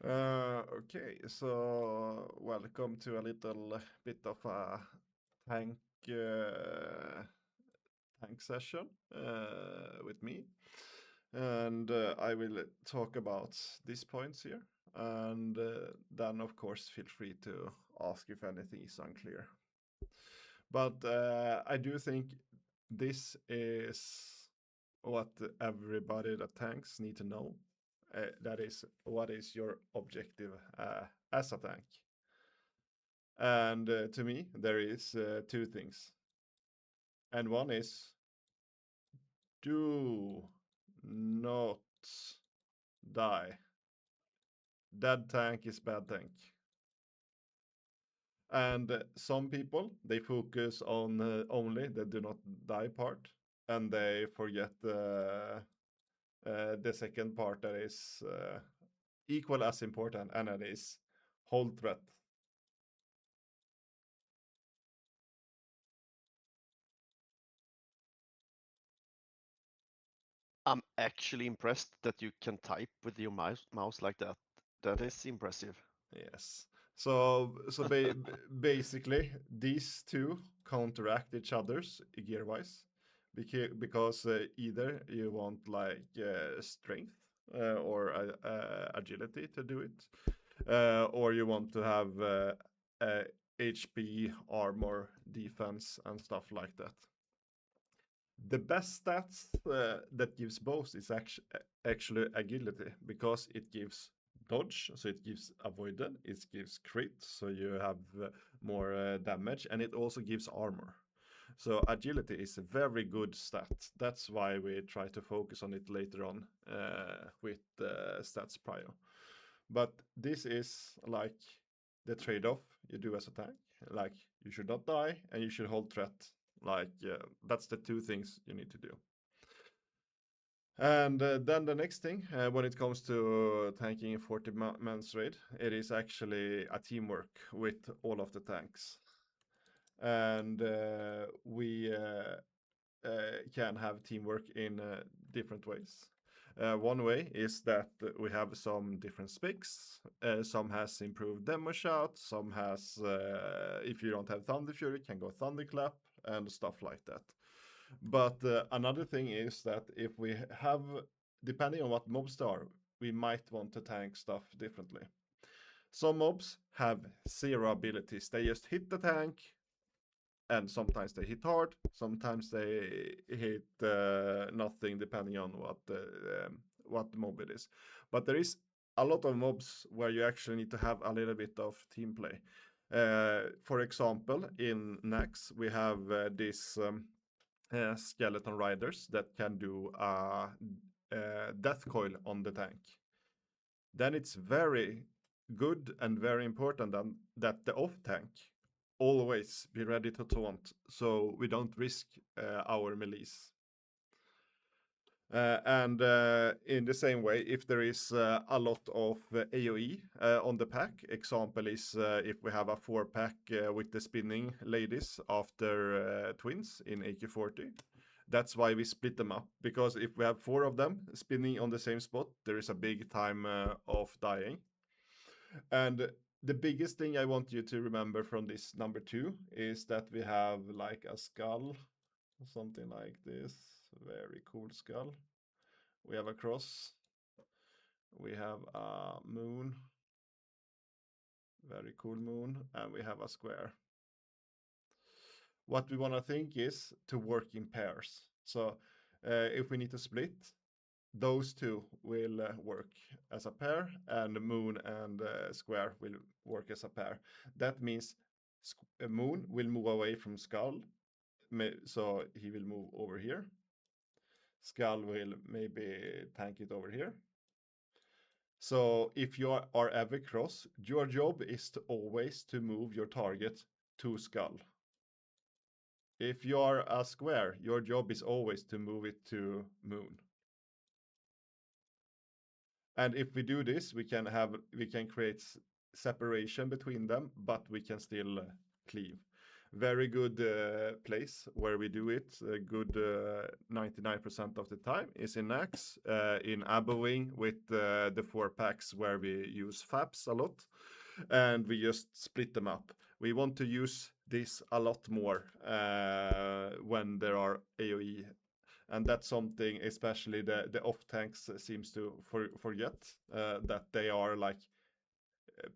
Okay, so welcome to a little bit of a tank tank session with me, and I will talk about these points here, and then of course feel free to ask if anything is unclear. But I do think this is what everybody that tanks need to know. That is, what is your objective as a tank? And to me, there is two things. And one is do not die. Dead tank is bad tank. And some people, they focus on only the do not die part, and they forget the second part that is equal as important, and that is hold threat. I'm actually impressed that you can type with your mouse like that. That is impressive. Yes. So basically, these two counteract each other's gear wise, because either you want like strength or agility to do it, or you want to have HP, armor, defense, and stuff like that. The best stats that gives both is actually agility, because it gives dodge, so it gives avoided, it gives crit, so you have more damage, and it also gives armor. So agility is a very good stat. That's why we try to focus on it later on with stats prior. But this is like the trade-off you do as a tank. Like, you should not die and you should hold threat. Like, that's the two things you need to do. And then the next thing, when it comes to tanking a 40 man's raid, it is actually a teamwork with all of the tanks. And we can have teamwork in different ways. One way is that we have some different specs. Some has improved demo shot, some has, if you don't have Thunder Fury, can go Thunderclap and stuff like that. But another thing is that if we have, depending on what mobs there are, we might want to tank stuff differently. Some mobs have zero abilities. They just hit the tank, and sometimes they hit hard, sometimes they hit nothing, depending on what mob it is. But there is a lot of mobs where you actually need to have a little bit of team play. For example, in Nax, we have this skeleton riders that can do a death coil on the tank. Then it's very good and very important that the off tank always be ready to taunt, so we don't risk our melees. And in the same way, if there is a lot of AoE on the pack, example is if we have a 4-pack with the spinning ladies after twins in AK-40, that's why we split them up, because if we have 4 of them spinning on the same spot, there is a big time of dying. And the biggest thing I want you to remember from this number 2 is that we have like a skull, something like this, very cool skull. We have a cross. We have a moon, very cool moon, and we have a square. What we want to think is to work in pairs. So if we need to split, those two will work as a pair, and the moon and square will work as a pair. That means moon will move away from skull, so he will move over here. Skull will maybe tank it over here. So if you are ever cross, your job is to always to move your target to skull. If you are a square, your job is always to move it to moon. And if we do this, we can create separation between them, but we can still cleave. very good place where we do it. A good 99% of the time is in Axe, in Abowing with the 4 packs where we use FAPs a lot, and we just split them up. We want to use this a lot more when there are AoE, and that's something especially the off tanks seems to forget that they are like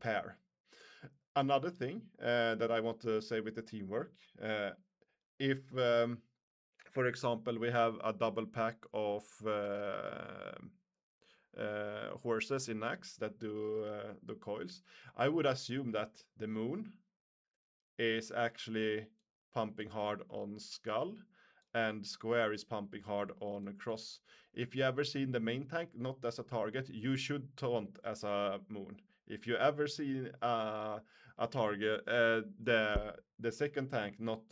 pair. Another thing that I want to say with the teamwork, if for example we have a double pack of horses in Axe that do the coils, I would assume that the moon is actually pumping hard on Skull and Square is pumping hard on Cross. If you ever seen the main tank not as a target, you should taunt as a moon. If you ever see a target, the second tank not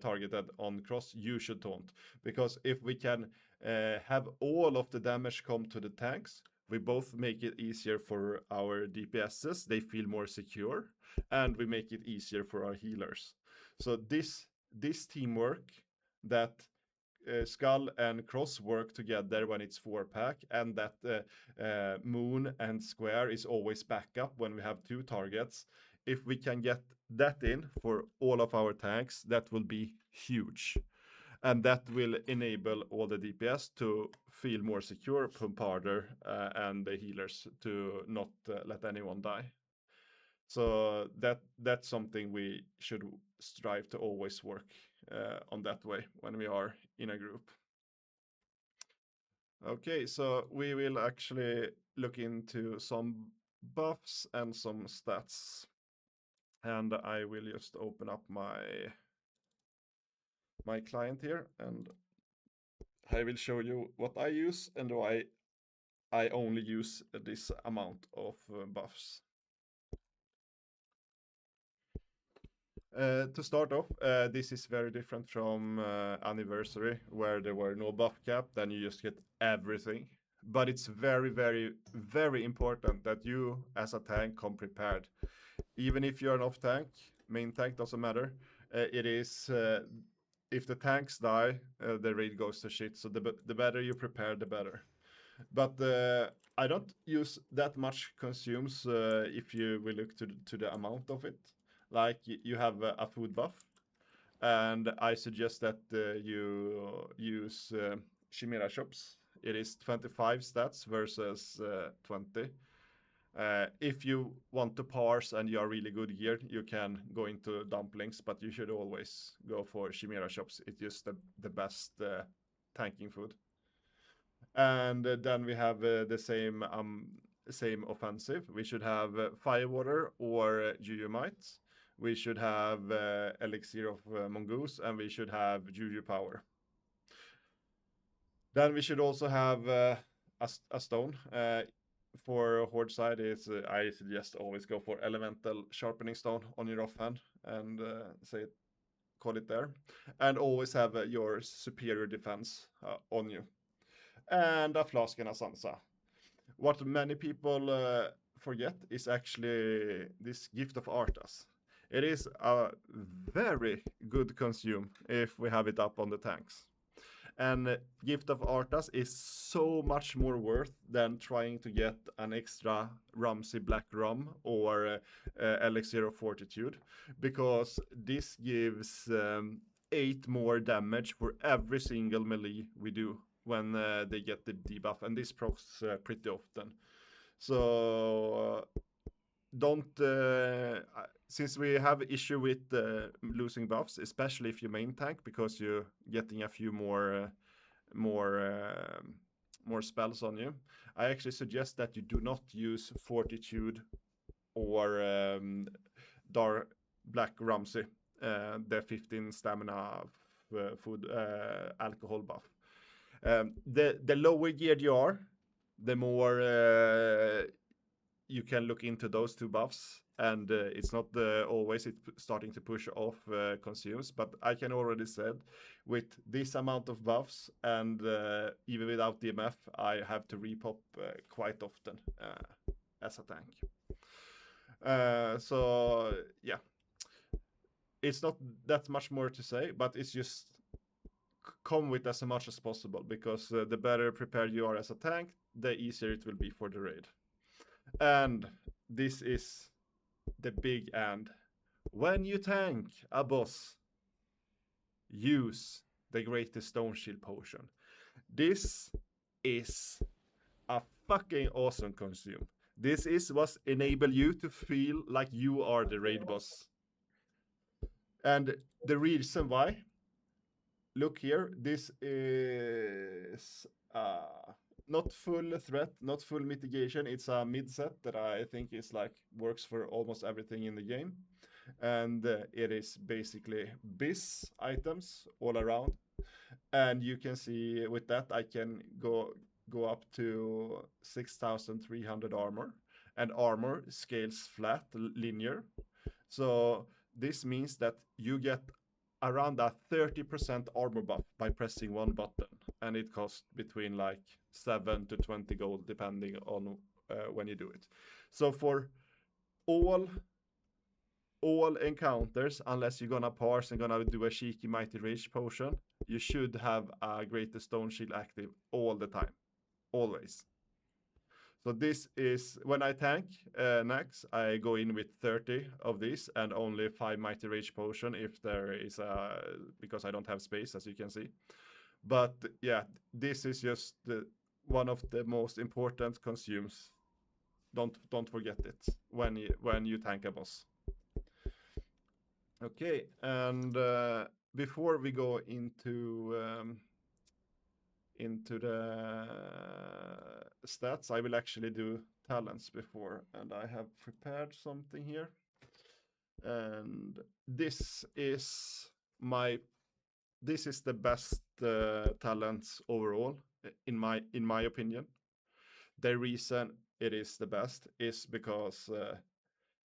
targeted on Cross, you should taunt. Because if we can have all of the damage come to the tanks, we both make it easier for our DPSs, they feel more secure, and we make it easier for our healers. So this teamwork that Skull and Cross work together when it's 4-pack, and that Moon and Square is always backup when we have 2 targets. If we can get that in for all of our tanks, that will be huge. And that will enable all the DPS to feel more secure, pump harder, and the healers to not let anyone die. So that's something we should strive to always work on that way when we are in a group. Okay, so we will actually look into some buffs and some stats. And I will just open up my client here, and I will show you what I use and why I only use this amount of buffs. To start off, this is very different from Anniversary, where there were no buff cap, then you just get everything. But it's very, very, very important that you, as a tank, come prepared. Even if you're an off tank, main tank doesn't matter. It is, if the tanks die, the raid goes to shit. So the better you prepare, the better. But I don't use that much consumes if you will look to the amount of it. Like you have a food buff, and I suggest that you use Chimera shops. It is 25 stats versus 20. If you want to parse and you are really good gear, you can go into dumplings, but you should always go for Chimera shops. It's just the best tanking food. And then we have the same offensive. We should have Firewater or Jujumite. We should have Elixir of Mongoose, and we should have Juju Power. Then we should also have a stone. For Horde side, I suggest always go for Elemental Sharpening Stone on your offhand and call it there. And always have your superior defense on you. And a flask and a Sansa. What many people forget is actually this Gift of Arthas. It is a very good consume if we have it up on the tanks. And Gift of Arthas is so much more worth than trying to get an extra Rumsey Black Rum or Elixir of Fortitude, because this gives 8 more damage for every single melee we do when they get the debuff, and this procs pretty often. So don't since we have issue with losing buffs, especially if you main tank, because you're getting a few more spells on you. I actually suggest that you do not use Fortitude or Dark Black Rumsey, the 15 stamina food alcohol buff. The lower geared you are, the more you can look into those 2 buffs, and it's not always starting to push off consumes, but I can already said with this amount of buffs and even without DMF, I have to repop quite often as a tank. So yeah, it's not that much more to say, but it's just come with as much as possible, because the better prepared you are as a tank, the easier it will be for the raid. And this is the big and. When you tank a boss, use the greatest Stoneshield potion. This is a fucking awesome consume. This is what enable you to feel like you are the raid boss. And the reason why, look here, this is not full threat, not full mitigation. It's a mid set that I think is like works for almost everything in the game. And it is basically BIS items all around. And you can see with that I can go up to 6,300 armor, and armor scales flat linear. So this means that you get around a 30% armor buff by pressing one button, and it costs between like 7 to 20 gold depending on when you do it. So for all encounters, unless you're gonna parse and gonna do a cheeky mighty rage potion, you should have a greatest Stoneshield active all the time, always. So this is when I tank Nax, I go in with 30 of these and only 5 mighty rage potion if there is a, because I don't have space, as you can see. But yeah, this is just one of the most important consumes. Don't forget it when you tank a boss. Okay, and before we go into the stats, I will actually do talents before, and I have prepared something here. And this is the best talents overall in my opinion. The reason it is the best is because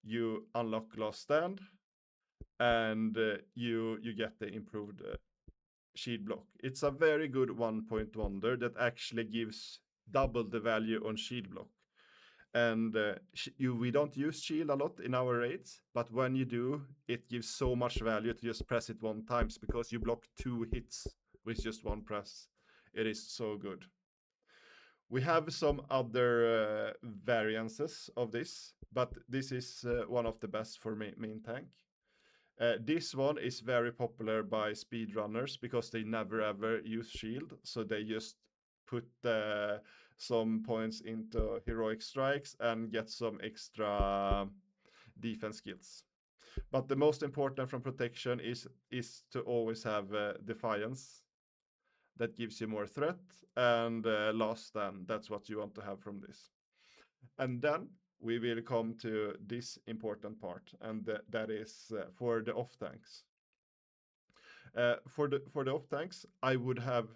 you unlock Last Stand, and you get the improved shield block. It's a very good 1-point wonder that actually gives double the value on shield block. And we don't use shield a lot in our raids, but when you do, it gives so much value to just press it one time, because you block 2 hits with just one press. It is so good. We have some other variances of this, but this is one of the best for main tank. This one is very popular by speedrunners because they never ever use shield, so they just put some points into heroic strikes and get some extra defense skills. But the most important from protection is to always have Defiance. That gives you more threat, and Last Stand, that's what you want to have from this. And then we will come to this important part, and that is for the off tanks. For the off tanks, I would have,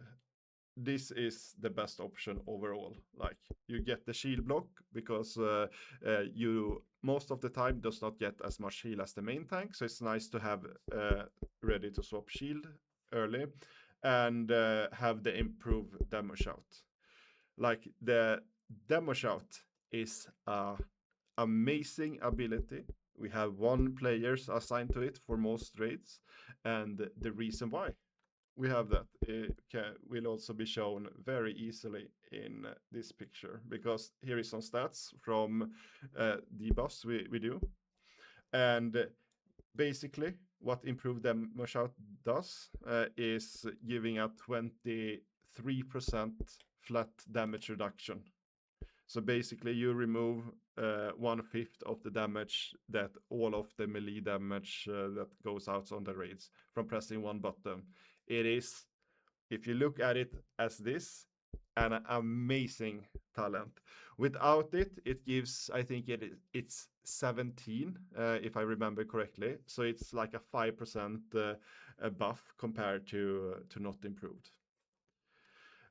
this is the best option overall. Like, you get the shield block because you most of the time does not get as much heal as the main tank, so it's nice to have ready to swap shield early, and have the improved demo shout. Like, the demo shout is a amazing ability. We have 1 players assigned to it for most raids, and the reason why we have that will also be shown very easily in this picture, because here is some stats from debuffs we do. And basically what improved demo shout does is giving a 23% flat damage reduction. So basically you remove 1/5 of the damage that all of the melee damage that goes out on the raids from pressing one button. It is, if you look at it as this, an amazing talent. Without it, it gives, I think it's 17, if I remember correctly. So it's like a 5% buff compared to not improved.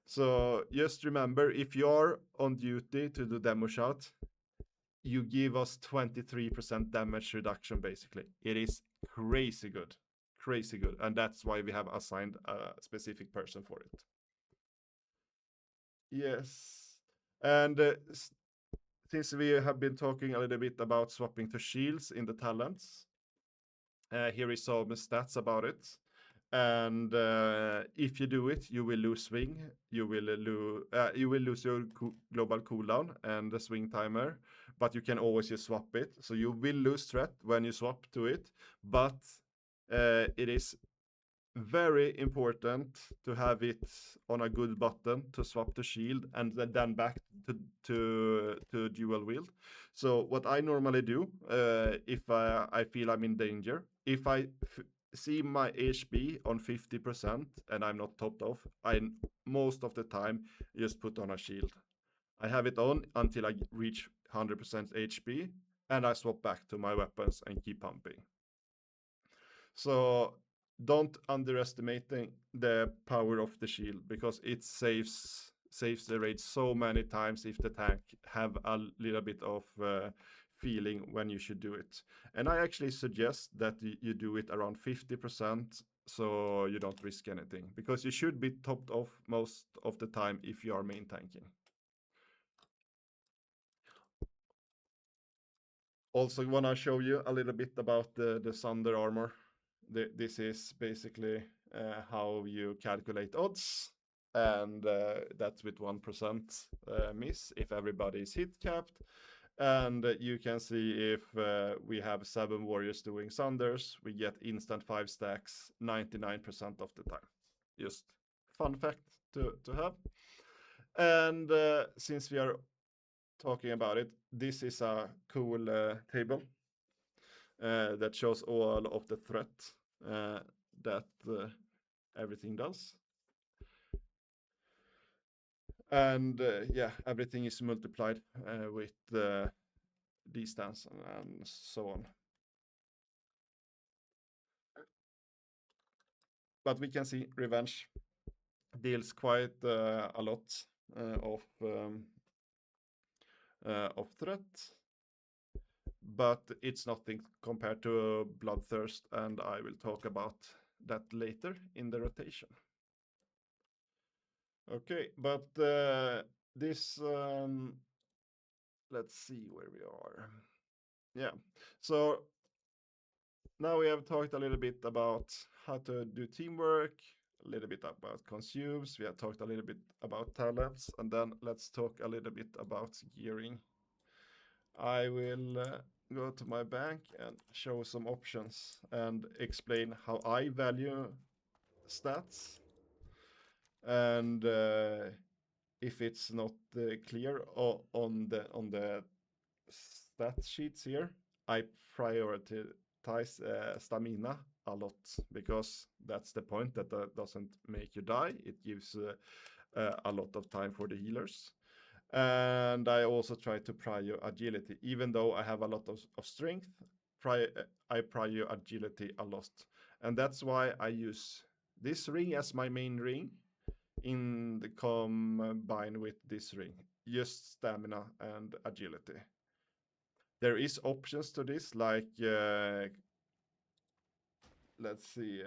So just remember, if you're on duty to do demo shout, you give us 23% damage reduction, basically. It is crazy good. Crazy good. And that's why we have assigned a specific person for it. Yes. And since we have been talking a little bit about swapping to shields in the talents, Here is some stats about it. And if you do it, you will lose swing. You will lose your global cooldown and the swing timer, but you can always just swap it. So you will lose threat when you swap to it, but it is very important to have it on a good button to swap to shield and then back to dual wield. So what I normally do, if I feel I'm in danger, if I see my HP on 50% and I'm not topped off, I most of the time just put on a shield. I have it on until I reach 100% HP, and I swap back to my weapons and keep pumping. So don't underestimate the power of the shield, because it saves the raid so many times if the tank have a little bit of feeling when you should do it. And I actually suggest that you do it around 50%, so you don't risk anything, because you should be topped off most of the time if you are main tanking. Also want to show you a little bit about the Thunder armor. This is basically how you calculate odds, and that's with 1% miss if everybody is hit capped. And you can see if we have 7 warriors doing Thunders, we get instant 5 stacks 99% of the time. Just fun fact to have. And since we are talking about it, this is a cool table that shows all of the threat that everything does. And yeah, everything is multiplied with distance and so on. But we can see Revenge deals quite a lot of threat, but it's nothing compared to Bloodthirst, and I will talk about that later in the rotation. Okay, but this, let's see where we are. Yeah, so now we have talked a little bit about how to do teamwork, a little bit about consumes, we have talked a little bit about talents, and then let's talk a little bit about gearing. I will go to my bank and show some options and explain how I value stats. And if it's not clear on the stat sheets here, I prioritize stamina a lot, because that's the point, that doesn't make you die. It gives a lot of time for the healers. And I also try to prior agility, even though I have a lot of strength. I prior agility a lot, and that's why I use this ring as my main ring in the combine with this ring, just stamina and agility. There is options to this, like let's see,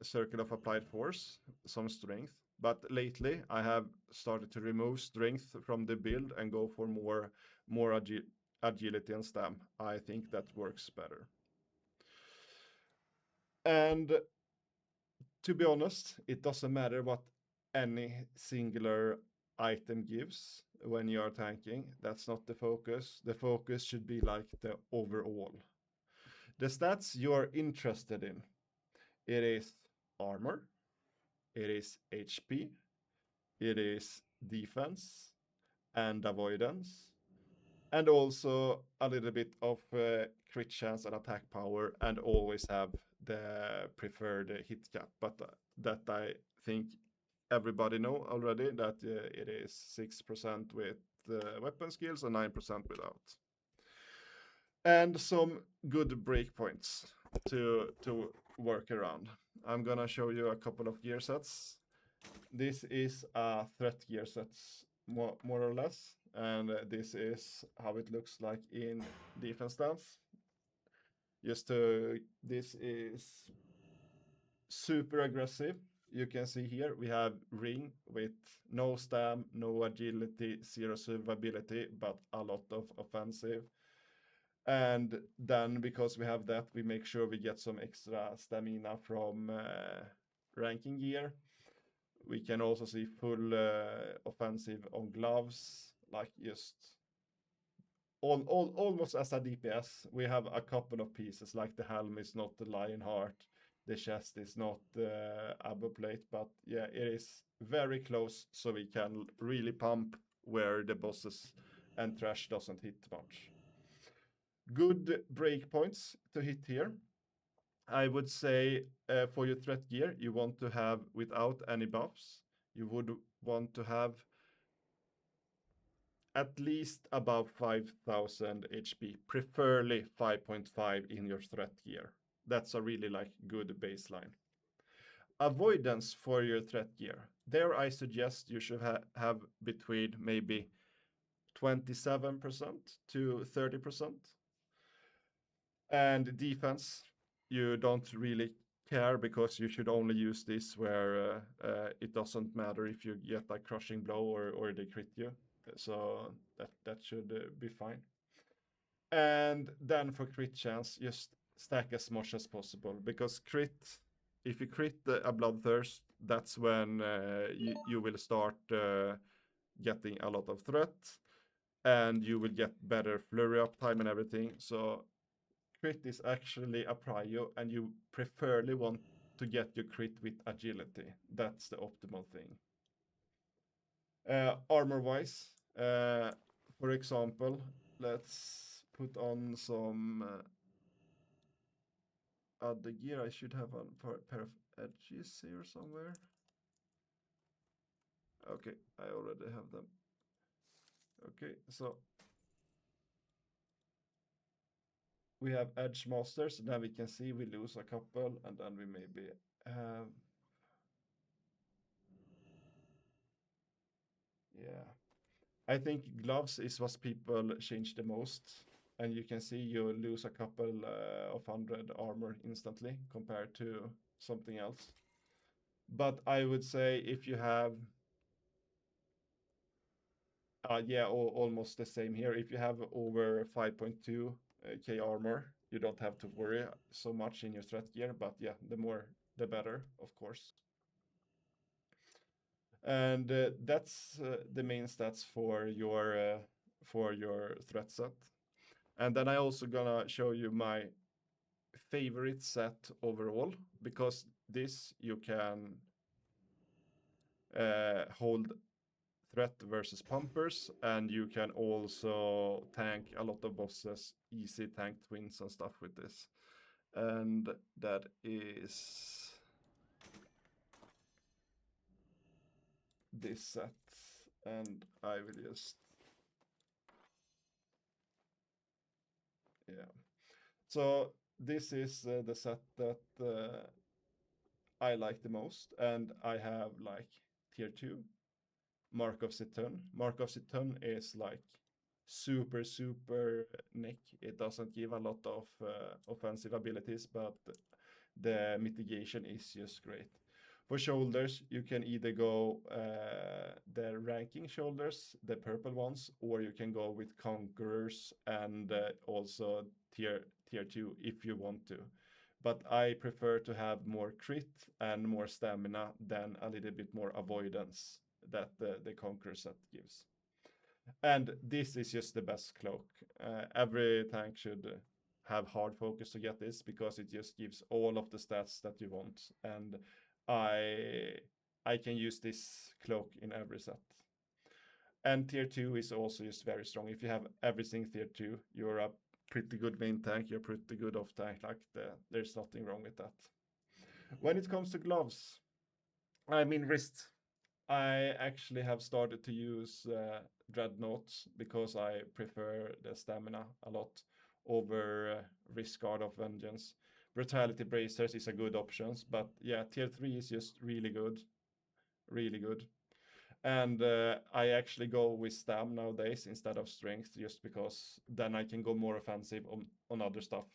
circle of applied force, some strength. But lately I have started to remove strength from the build and go for more agility and stam. I think that works better. And to be honest, it doesn't matter what any singular item gives when you are tanking. That's not the focus. The focus should be like the overall. The stats you are interested in, it is armor, it is HP, it is defense and avoidance, and also a little bit of crit chance and attack power, and always have the preferred hit cap. But that I think everybody know already, that it is 6% with weapon skills and 9% without. And some good breakpoints to work around. I'm gonna show you a couple of gear sets. This is a threat gear set, more or less, and this is how it looks like in defense stance. This is super aggressive. You can see here we have ring with no stam, no agility, 0 survivability, but a lot of offensive. And then because we have that, we make sure we get some extra stamina from ranking gear. We can also see full offensive on gloves, like just almost as a DPS. We have a couple of pieces, like the helm is not the lion heart, the chest is not the abba plate, but yeah, it is very close, so we can really pump where the bosses and trash doesn't hit much. Good breakpoints to hit here. I would say for your threat gear, you want to have without any buffs, you would want to have at least above 5000 HP, preferably 5.5 in your threat gear. That's a really like good baseline. Avoidance for your threat gear. There I suggest you should have between maybe 27% to 30%. And defense, you don't really care because you should only use this where it doesn't matter if you get a crushing blow or they crit you. So that should be fine. And then for crit chance, just stack as much as possible because if you crit a Bloodthirst, that's when you will start getting a lot of threat and you will get better flurry uptime and everything. So crit is actually a prio, and you preferably want to get your crit with agility. That's the optimal thing. Armor wise, for example, let's put on some other gear. I should have a pair of edges here somewhere. Okay, I already have them. Okay, so we have edge masters. Now we can see we lose a couple, and then we maybe have. Yeah. I think gloves is what people change the most. And you can see you lose a couple of 100 armor instantly compared to something else. But I would say if you have, almost the same here. If you have over 5.2 k armor, you don't have to worry so much in your threat gear. But yeah, the more, the better, of course. And that's the main stats for your threat set. And then I also gonna show you my favorite set overall, because this you can hold threat versus pumpers, and you can also tank a lot of bosses, easy tank twins and stuff with this. And that is this set. And I will just, yeah. So this is the set that I like the most, and I have like tier 2 Mark of Citern. Mark of Citern is like super neck. It doesn't give a lot of offensive abilities, but the mitigation is just great. For shoulders, you can either go the ranking shoulders, the purple ones, or you can go with conquerors and also tier 2 if you want to. But I prefer to have more crit and more stamina than a little bit more avoidance that the conqueror set gives. And this is just the best cloak. Every tank should have hard focus to get this because it just gives all of the stats that you want. And I can use this cloak in every set. And tier 2 is also just very strong. If you have everything tier 2, you're a pretty good main tank, you're pretty good off tank. Like there's nothing wrong with that. When it comes to gloves, I mean wrist, I actually have started to use Dreadnoughts because I prefer the stamina a lot over Wrist Guard of Vengeance. Brutality Bracers is a good option, but yeah, tier 3 is just really good. Really good. And I actually go with Stam nowadays instead of Strength just because then I can go more offensive on other stuff.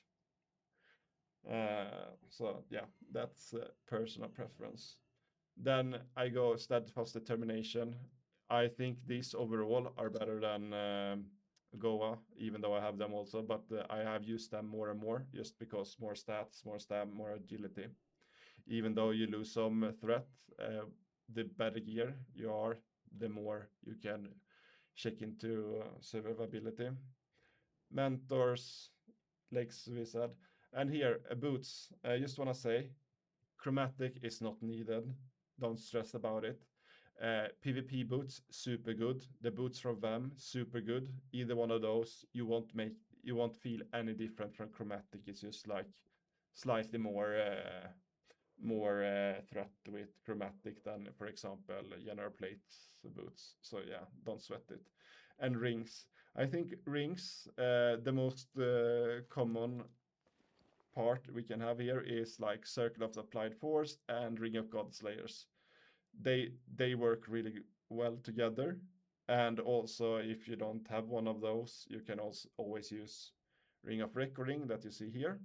So yeah, that's personal preference. Then I go Steadfast Determination. I think these overall are better than Goa, even though I have them also, but I have used them more and more just because more stats, more stab, more agility. Even though you lose some threat, the better gear you are, the more you can check into survivability. Mentors, legs we said. And here, boots. I just want to say, chromatic is not needed. Don't stress about it. PvP boots, super good. The boots from them, super good. Either one of those, you won't feel any different from chromatic. It's just like slightly more threat with chromatic than, for example, general plate boots. So yeah, don't sweat it. And rings. I think rings, the most common part we can have here is like Circle of Applied Force and Ring of Godslayers. They work really well together. And also, if you don't have one of those, you can also always use Ring of Reckoning that you see here.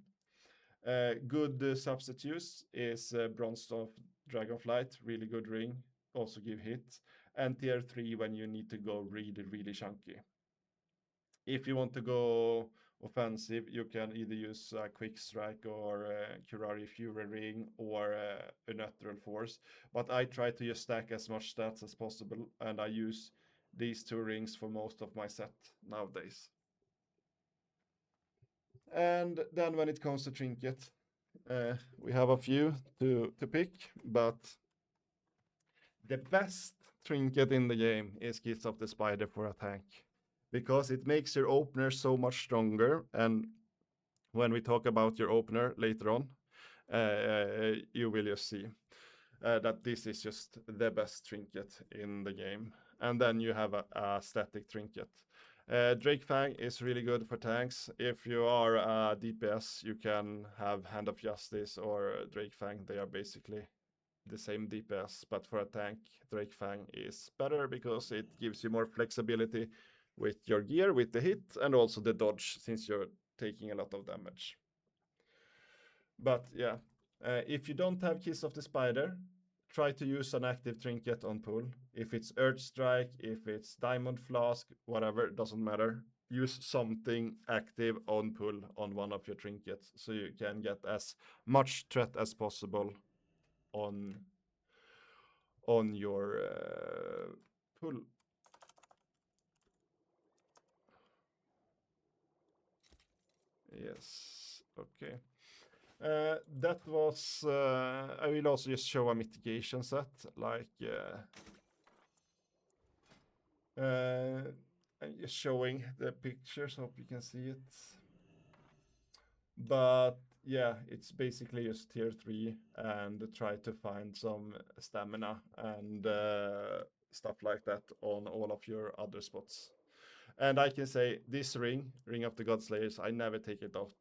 Good substitutes is Bronze of Dragonflight, really good ring, also give hits. And tier 3 when you need to go really, really chunky. If you want to go offensive, you can either use Quick Strike or Kurari Fury Ring or a Natural Force. But I try to just stack as much stats as possible, and I use these two rings for most of my set nowadays. And then when it comes to trinket, we have a few to pick, but the best trinket in the game is Kiss of the Spider for a tank, because it makes your opener so much stronger. And when we talk about your opener later on, you will just see that this is just the best trinket in the game. And then you have a static trinket. Drake Fang is really good for tanks. If you are a DPS, you can have Hand of Justice or Drake Fang. They are basically the same DPS, but for a tank, Drake Fang is better because it gives you more flexibility with your gear, with the hit, and also the dodge, since you're taking a lot of damage. But yeah, if you don't have Kiss of the Spider, try to use an active trinket on pull. If it's Earth Strike, if it's Diamond Flask, whatever, doesn't matter. Use something active on pull on one of your trinkets so you can get as much threat as possible on your pull. Yes, okay. That was, I will also just show a mitigation set, like, I'm just showing the pictures, hope you can see it. But yeah, it's basically just tier 3 and try to find some stamina and stuff like that on all of your other spots. And I can say this ring of the Godslayers, I never take it off.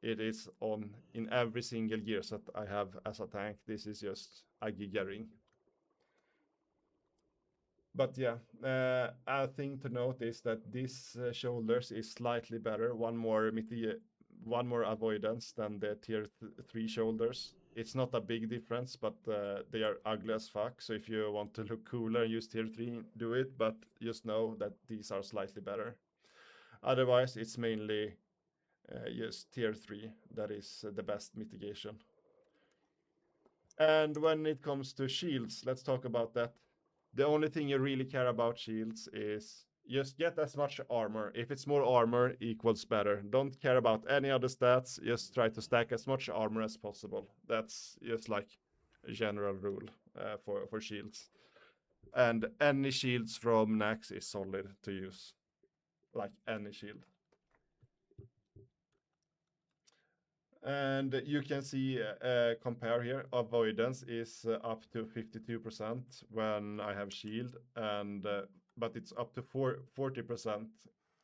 It is on in every single gear set I have as a tank. This is just a Giga ring. But yeah, a thing to note is that this shoulders is slightly better, one more avoidance than the tier 3 shoulders. It's not a big difference, but they are ugly as fuck. So if you want to look cooler and use tier 3, do it. But just know that these are slightly better. Otherwise, it's mainly just tier 3 that is the best mitigation. And when it comes to shields, let's talk about that. The only thing you really care about shields is just get as much armor. If it's more armor, equals better. Don't care about any other stats. Just try to stack as much armor as possible. That's just like a general rule for shields. And any shields from Nax is solid to use. Like any shield. And you can see compare here, avoidance is up to 52% when I have shield, and but it's up to 40%,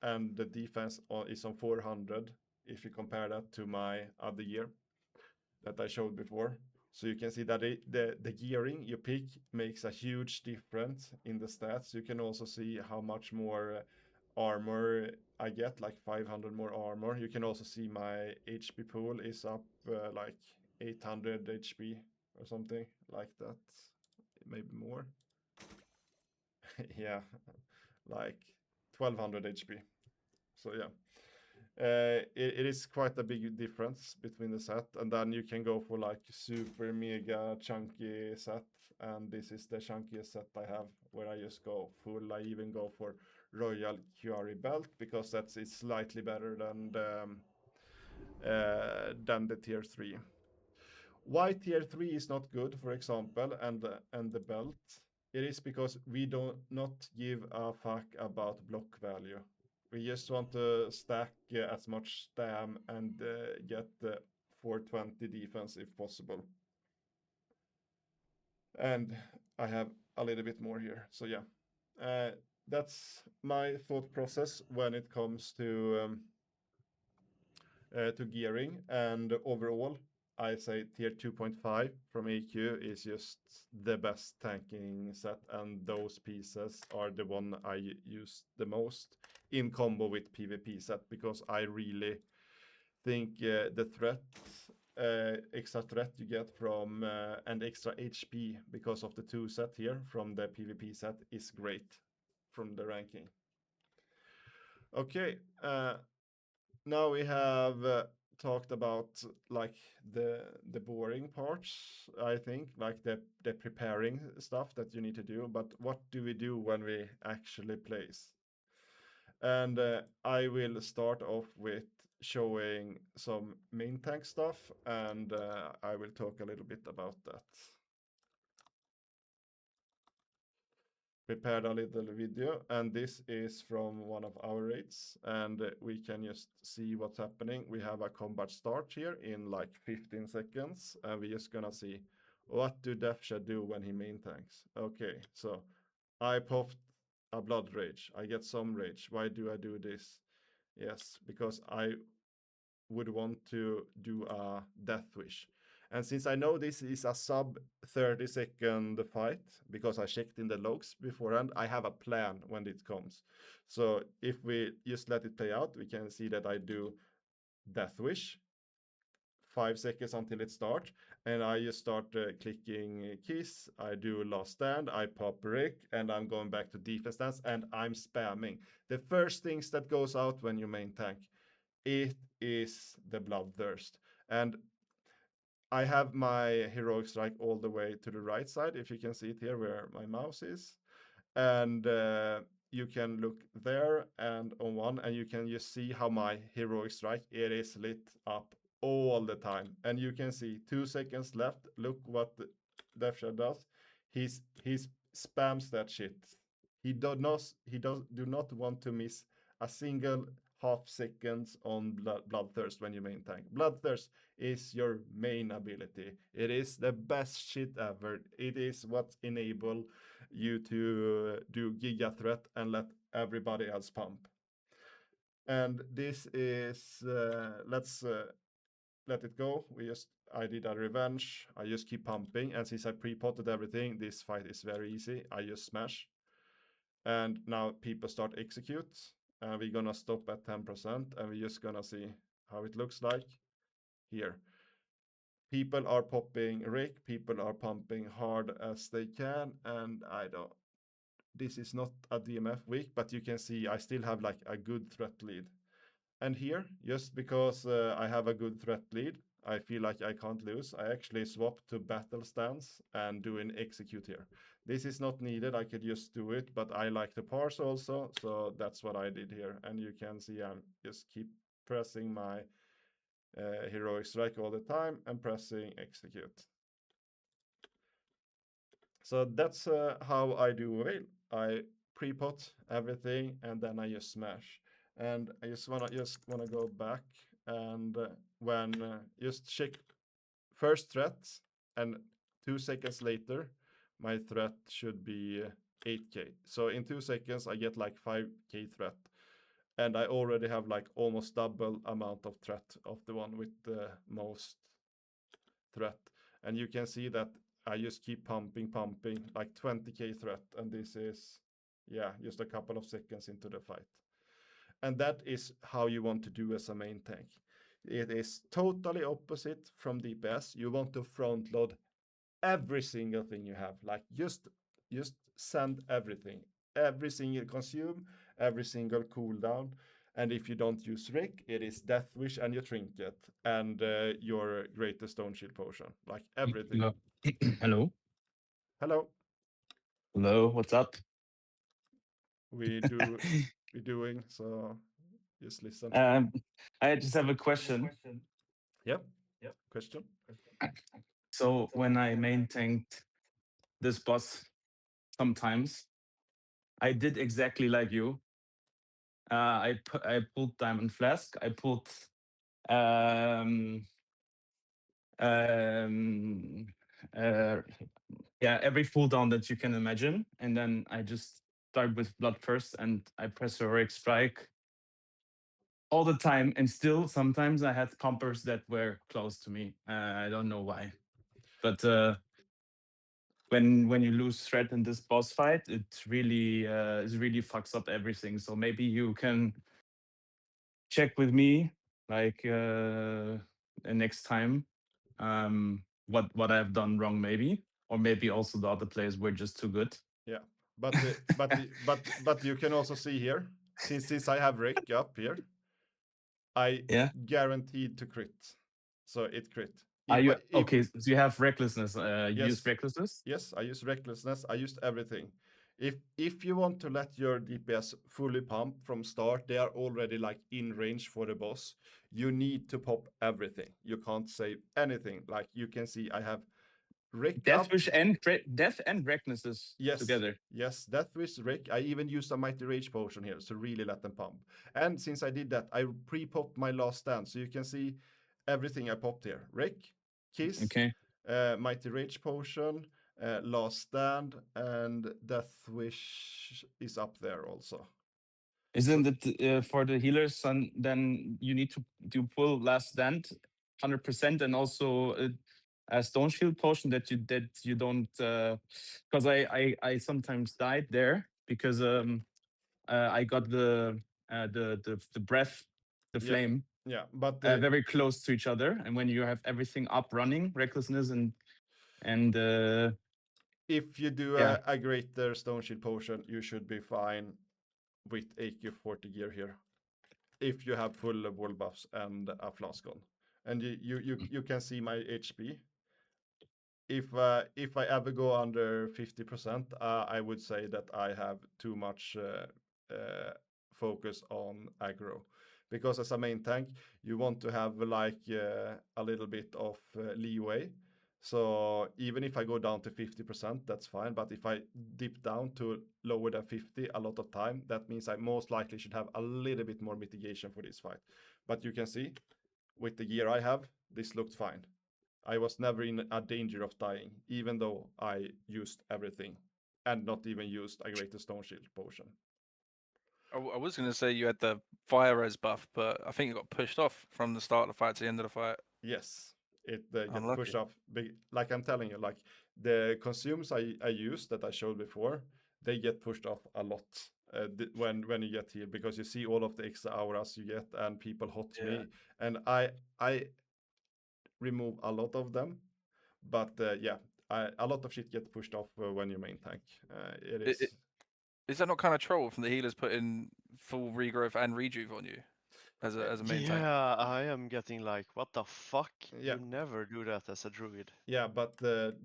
and the defense is on 400 if you compare that to my other gear that I showed before. So you can see that the gearing you pick makes a huge difference in the stats. You can also see how much more armor I get, like 500 more armor. You can also see my HP pool is up like 800 HP or something like that, maybe more. Yeah, like 1200 HP. So yeah. It is quite a big difference between the set, and then you can go for like super mega chunky set, and this is the chunkiest set I have, where I just go full. I even go for Royal Quarry belt because that's it's slightly better than the tier 3. Why tier 3 is not good, for example, and the belt, it is because we do not give a fuck about block value. We just want to stack as much stam and get 420 defense if possible. And I have a little bit more here. So yeah, that's my thought process when it comes to gearing. And overall, I say tier 2.5 from AQ is just the best tanking set, and those pieces are the one I use the most in combo with PvP set, because I really think the threat, extra threat you get from and extra HP because of the 2 set here from the PvP set is great from the ranking. Okay, now we have talked about like the boring parts, I think, like the preparing stuff that you need to do, but what do we do when we actually place? And I will start off with showing some main tank stuff, and I will talk a little bit about that. Prepared a little video, and this is from one of our raids, and we can just see what's happening. We have a combat start here in like 15 seconds, and we're just gonna see what do Defchad do when he main tanks. Okay, so I popped a blood rage. I get some rage. Why do I do this? Yes, because I would want to do a death wish. And since I know this is a sub 30-second fight, because I checked in the logs beforehand, I have a plan when it comes. So if we just let it play out, we can see that I do death wish, 5 seconds until it starts, and I just start clicking kiss. I do last stand, I pop Rick, and I'm going back to defense stance, and I'm spamming. The first things that goes out when you main tank, it is the Bloodthirst. And I have my heroic strike all the way to the right side, if you can see it here where my mouse is. And you can look there and on one, and you can just see how my heroic strike, it is lit up all the time. And you can see 2 seconds left. Look what Defchad does. He's spams that shit. He do not want to miss a single half seconds on Bloodthirst when you main tank. Bloodthirst is your main ability. It is the best shit ever. It is what enable you to do Giga Threat and let everybody else pump. And this is, let's let it go. I did a revenge. I just keep pumping. And since I pre-potted everything, this fight is very easy. I just smash. And now people start execute. And we're gonna stop at 10%. And we're just gonna see how it looks like here. People are popping Rick. People are pumping hard as they can. And this is not a DMF week, but you can see I still have like a good threat lead. And here, just because I have a good threat lead, I feel like I can't lose. I actually swap to battle stance and do an execute here. This is not needed. I could just do it, but I like the parse also. So that's what I did here. And you can see I'm just keep pressing my heroic strike all the time and pressing execute. So that's how I do Veil. I pre-pot everything and then I just smash. And I just wanna go back and when just check first threat, and 2 seconds later my threat should be 8k. So in 2 seconds I get like 5k threat, and I already have like almost double amount of threat of the one with the most threat. And you can see that I just keep pumping like 20k threat, and this is just a couple of seconds into the fight. And that is how you want to do as a main tank. It is totally opposite from DPS. You want to front load every single thing you have. Like just send everything, every single consume, every single cooldown, And if you don't use Rick, it is Death Wish and your trinket and your greatest Stoneshield potion, like everything. Hello. Hello. Hello, Hello. What's up? we do we doing so. Just listen. um, I just have a question. Yep. Question. So when I main tanked this boss, sometimes I did exactly like you. I pulled Diamond Flask. I pulled um um uh yeah, every cooldown that you can imagine, and then I just start with Bloodthirst and I press heroic strike all the time, and still sometimes I had compers that were close to me. I don't know why, but when you lose threat in this boss fight, it really fucks up everything. So maybe you can check with me, like next time, what I've done wrong, maybe, or maybe also the other players were just too good. Yeah, but you can also see here, since I have Rick up here, I Yeah. guaranteed to crit, so it crit. Are If you I if okay? So you have recklessness. You use Yes, recklessness. yes, I use recklessness. I used everything. If you want to let your DPS fully pump from start, they are already like in range for the boss. You need to pop everything. You can't save anything. Like you can see, I have Rick Death up. wish and death and recklessness Yes, together. yes, Death Wish Rick. I even used a Mighty Rage potion here to really let them pump. And since I did that, I pre-popped my last stand. So you can see everything I popped here. Rick, Kiss, Okay. Mighty Rage potion, last stand, and Death Wish is up there also. So Isn't it for the healers? And then you need to do pull last stand, 100%, and also a stone shield potion that you don't. Because I sometimes died there because I got the breath, the yeah, flame, yeah. But very close to each other, and when you have everything up running, recklessness and if you do yeah. a greater Stone Shield potion, you should be fine with AQ 40 gear here. If you have full wall buffs and a flask on. And you can see my HP. If I ever go under 50%, I would say that I have too much focus on aggro. Because as a main tank, you want to have like a little bit of leeway. So even if I go down to 50%, that's fine. But if I dip down to lower than 50 a lot of time, that means I most likely should have a little bit more mitigation for this fight. But you can see, with the gear I have, this looked fine. I was never in a danger of dying, even though I used everything and not even used a greater stone shield potion. I was going to say you had the fire res buff, but I think it got pushed off from the start of the fight to the end of the fight. Yes, it gets Unlucky. pushed off. Like I'm telling you, like the consumes I used that I showed before, they get pushed off a lot when you get healed, because you see all of the extra auras you get and people hot me, and I remove a lot of them, but yeah, a lot of shit get pushed off when you main tank. It is. Is that not kind of troll from the healers putting full regrowth and rejuve on you as a main tank? Yeah, I am getting like, what the fuck? Yeah. You never do that as a druid. Yeah, but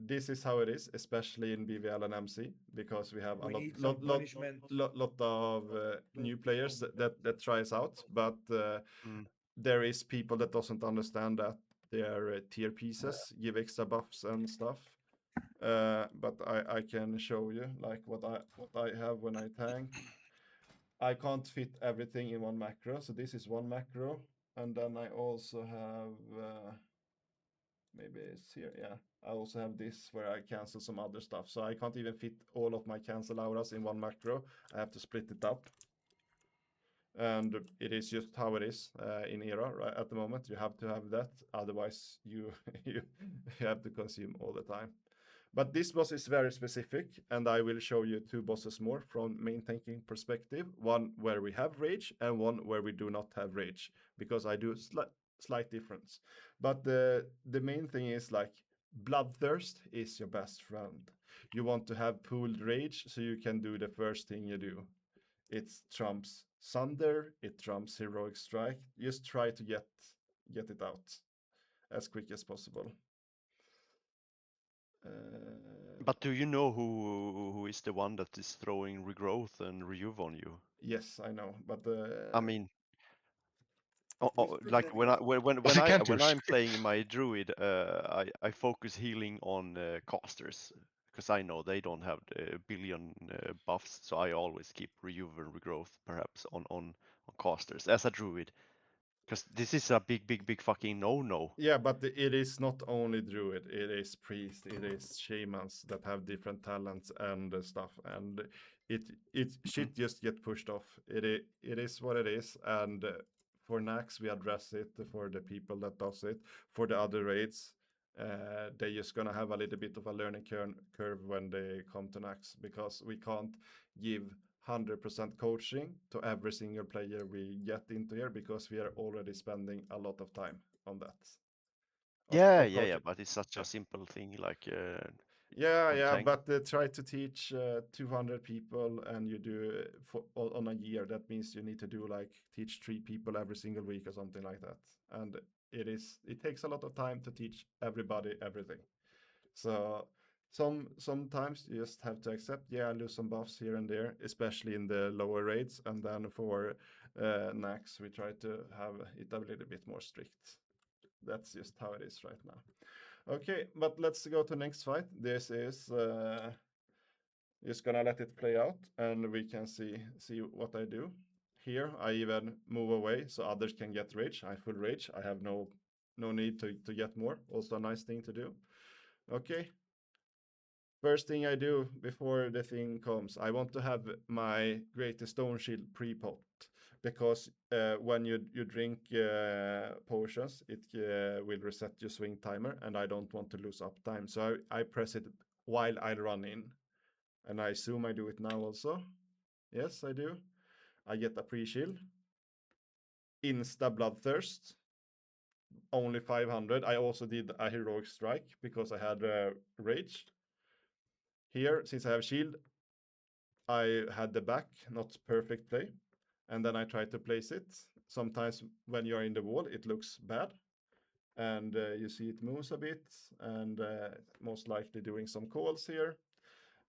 this is how it is, especially in BVL and MC, because we have We a need some punishment. lot of new players that tries out, but Mm. there is people that doesn't understand that their tier pieces give extra buffs and stuff. But I can show you like what I have when I tank. I can't fit everything in one macro, so this is one macro, and then I also have. Maybe it's here, yeah. I also have this where I cancel some other stuff. So I can't even fit all of my cancel auras in one macro. I have to split it up. And it is just how it is in Era right at the moment. You have to have that. Otherwise, you, you have to consume all the time. But this boss is very specific, and I will show you two bosses more from main tanking perspective. One where we have rage and one where we do not have rage, because I do slight difference. But the main thing is like Bloodthirst is your best friend. You want to have pooled rage so you can do the first thing you do. It's trumps Sunder, it trumps Heroic Strike. Just try to get it out as quick as possible. But do you know who is the one that is throwing regrowth and rejuve on you? Yes, I know, but I mean, which like when But you can't when use. I'm playing my druid, I focus healing on casters because I know they don't have a billion buffs, so I always keep rejuve and regrowth perhaps on casters as a druid, because this is a big fucking no. yeah, but it is not only druid, it is priest, it is shamans that have different talents and stuff, and it shit just get pushed off. It is what it is, and for Nax we address it for the people that does it. For the other raids, they just gonna have a little bit of a learning curve when they come to Nax, because we can't give 100% coaching to every single player we get into here, because we are already spending a lot of time on that. Yeah, Coaching. but it's such a simple thing like on Yeah, tank. but try to teach 200 people, and you do on a year. That means you need to do like teach 3 people every single week or something like that. And it takes a lot of time to teach everybody everything. So sometimes you just have to accept, yeah, I lose some buffs here and there, especially in the lower rates. And then for Nax, we try to have it a little bit more strict. That's just how it is right now. Okay, but let's go to next fight. This is just gonna let it play out, and we can see what I do. Here, I even move away so others can get rage. I full rage. I have no need to get more. Also a nice thing to do. Okay. First thing I do before the thing comes, I want to have my greatest Stoneshield pre-pot, because when you drink potions, it will reset your swing timer, and I don't want to lose up time. So I press it while I run in, and I assume I do it now also. Yes, I do. I get a pre-shield. Insta Bloodthirst. Only 500. I also did a heroic strike because I had rage. Here, since I have shield, I had the back, not perfect play. And then I tried to place it. Sometimes when you're in the wall, it looks bad. And you see it moves a bit, and most likely doing some calls here.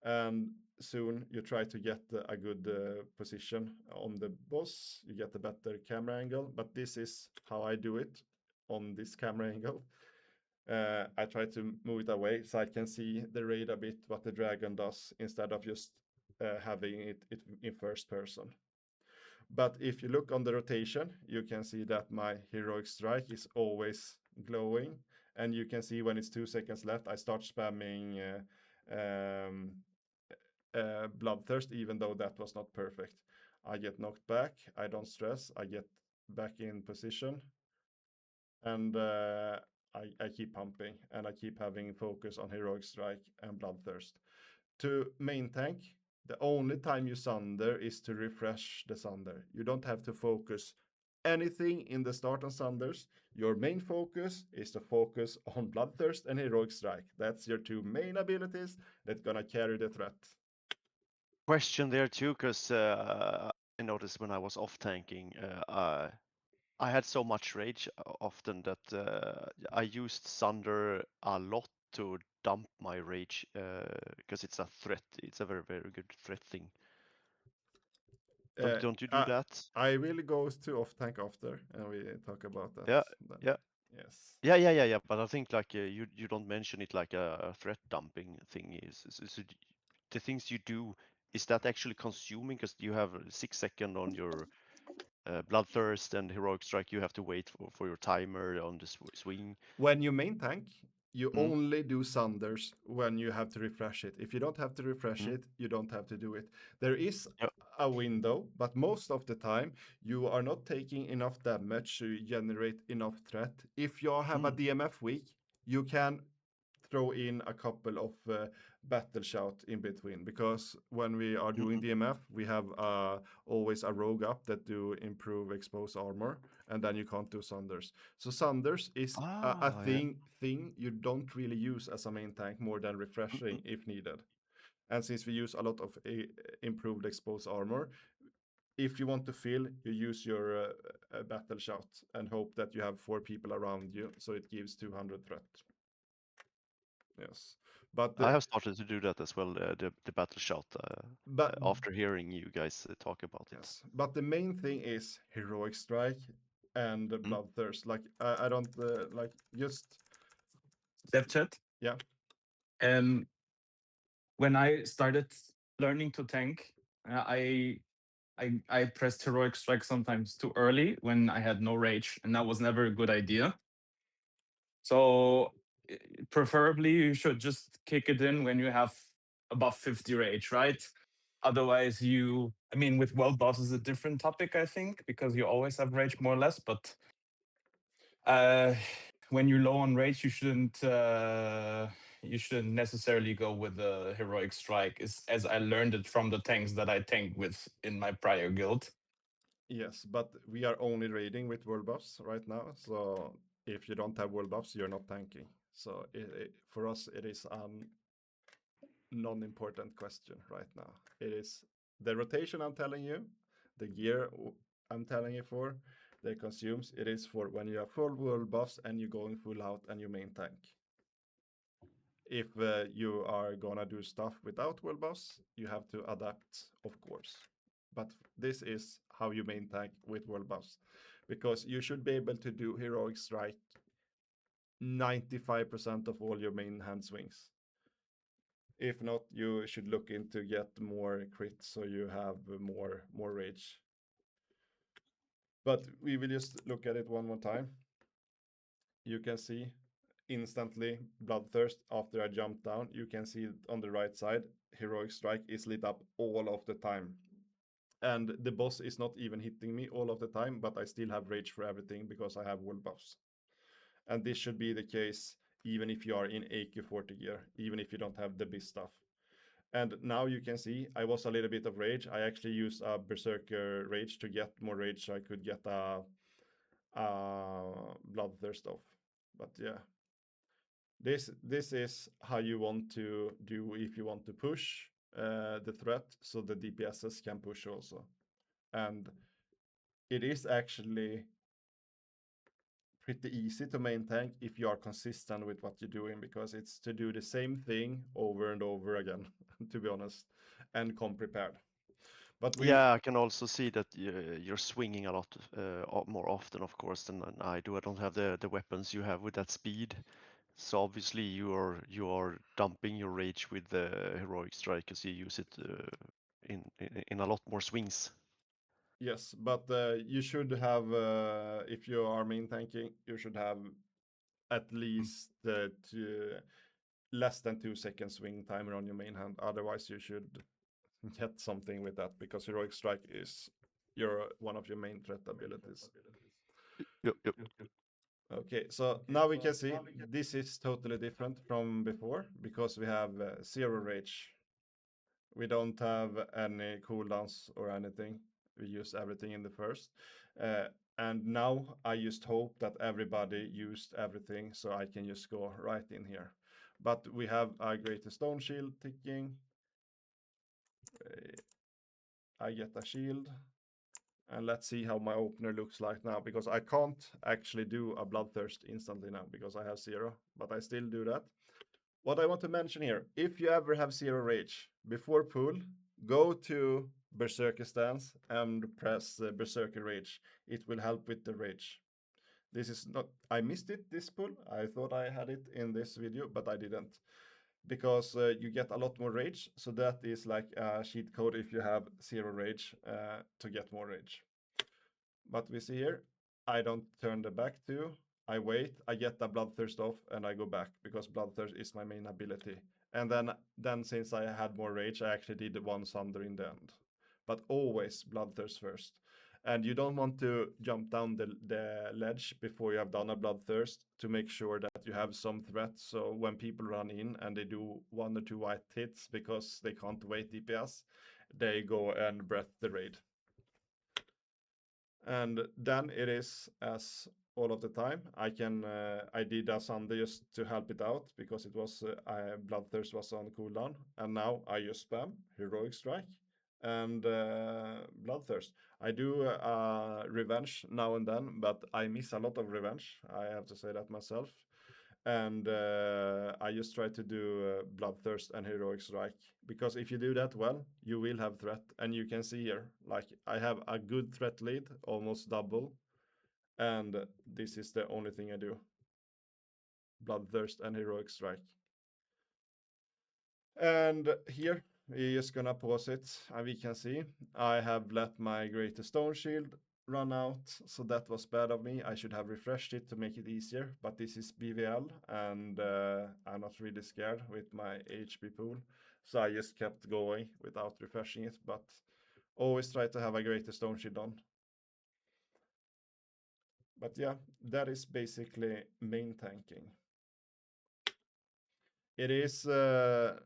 And soon you try to get a good position on the boss. You get a better camera angle, but this is how I do it on this camera angle. I try to move it away so I can see the raid a bit, what the dragon does, instead of just having it in first person. But if you look on the rotation, you can see that my heroic strike is always glowing. And you can see when it's 2 seconds left, I start spamming Bloodthirst, even though that was not perfect. I get knocked back, I don't stress, I get back in position. And I keep pumping, and I keep having focus on heroic strike and Bloodthirst. To main tank, the only time you sunder is to refresh the sunder. You don't have to focus anything in the start on sunders. Your main focus is to focus on Bloodthirst and heroic strike. That's your 2 main abilities that's gonna carry the threat. Question there too, because I noticed when I was off tanking, I had so much rage often that I used Sunder a lot to dump my rage, because it's a threat. It's a very good threat thing. Don't you do that? I will go to off tank after, and we talk about that. Yeah, then. yeah. Yes. Yeah. But I think like you don't mention it like a threat dumping thing is the things you do, is that actually consuming? Because you have 6 seconds on your Bloodthirst and Heroic Strike, you have to wait for your timer on the swing. When you main tank, you Mm. only do sunders when you have to refresh it. If you don't have to refresh it, you don't have to do it. There is Yep. a window, but most of the time you are not taking enough damage to generate enough threat. If you have a DMF week, you can throw in a couple of battle shout in between, because when we are doing DMF, we have always a rogue up that do improve expose armor, and then you can't do sunders. So sunders is a thing you don't really use as a main tank more than refreshing if needed. And since we use a lot of improved expose armor, if you want to fill, you use your battle shout and hope that you have 4 people around you, so it gives 200 threat. Yes, but I have started to do that as well. The battle shout. but After hearing you guys talk about it. yes, but the main thing is heroic strike and bloodthirst. Like I don't like just Defchad. yeah. When I started learning to tank, I pressed heroic strike sometimes too early when I had no rage, and that was never a good idea. So preferably you should just kick it in when you have above 50 rage, right? Otherwise, I mean, with world boss is a different topic, I think, because you always have rage more or less. But when you're low on rage, you shouldn't necessarily go with the heroic strike. Is as I learned it from the tanks that I tanked with in my prior guild. Yes, but we are only raiding with world buffs right now. So if you don't have world buffs, you're not tanking. So for us, it is non-important question right now. It is the rotation I'm telling you, the gear I'm telling you for, the consumes. It is for when you have full world buffs and you're going full out and you main tank. If you are gonna do stuff without world buffs, you have to adapt, of course. But this is how you main tank with world buffs, because you should be able to do heroic strike 95% of all your main hand swings. If not, you should look into get more crits so you have more rage. But we will just look at it one more time. You can see instantly Bloodthirst after I jump down. You can see on the right side, Heroic Strike is lit up all of the time. And the boss is not even hitting me all of the time, but I still have rage for everything because I have world buffs. And this should be the case even if you are in AK40 gear, even if you don't have the beast stuff. And now you can see I was a little bit of rage. I actually used a Berserker rage to get more rage so I could get a Bloodthirst off. But yeah, this is how you want to do if you want to push the threat so the DPSs can push also. And it is actually pretty easy to main tank if you are consistent with what you're doing, because it's to do the same thing over and over again, to be honest, and come prepared. But Yeah, I can also see that you're swinging a lot more often, of course, than I do. I don't have the weapons you have with that speed, so obviously you are dumping your rage with the heroic strike because you use it in a lot more swings. yes, but you should have, if you are main tanking, you should have at least less than 2 seconds swing timer on your main hand. Otherwise, you should get something with that, because heroic strike is one of your main threat abilities. Yep. Okay, so now we can see this is totally different from before because we have 0 rage. We don't have any cooldowns or anything. We use everything in the first. And now I just hope that everybody used everything so I can just go right in here. But we have a greater Stoneshield ticking. I get a shield. And let's see how my opener looks like now, because I can't actually do a Bloodthirst instantly now because I have 0, but I still do that. What I want to mention here, if you ever have 0 rage, before pull, go to Berserker stance and press Berserker rage. It will help with the rage. This is not, I missed it this pull. I thought I had it in this video, but I didn't. Because you get a lot more rage. So that is like a cheat code if you have 0 rage to get more rage. But we see here, I don't turn the back to. I wait, I get the Bloodthirst off, and I go back because Bloodthirst is my main ability. And then since I had more rage, I actually did one Sunder in the end. But always Bloodthirst first. And you don't want to jump down the ledge before you have done a Bloodthirst to make sure that you have some threat. So when people run in and they do 1 or 2 white hits because they can't wait DPS, they go and breath the raid. And then it is as all of the time. I did a Sunday just to help it out because it was Bloodthirst was on cooldown, and now I just spam heroic strike and Bloodthirst. I do revenge now and then, but I miss a lot of revenge. I have to say that myself. And I just try to do Bloodthirst and Heroic Strike, because if you do that well, you will have threat. And you can see here, like I have a good threat lead, almost double, and this is the only thing I do: Bloodthirst and Heroic Strike. And here we're just gonna pause it, and we can see I have let my greatest Stoneshield run out, so that was bad of me. I should have refreshed it to make it easier, but this is BVL, and I'm not really scared with my HP pool, so I just kept going without refreshing it, but always try to have a greatest Stoneshield on. But yeah, that is basically main tanking. It is a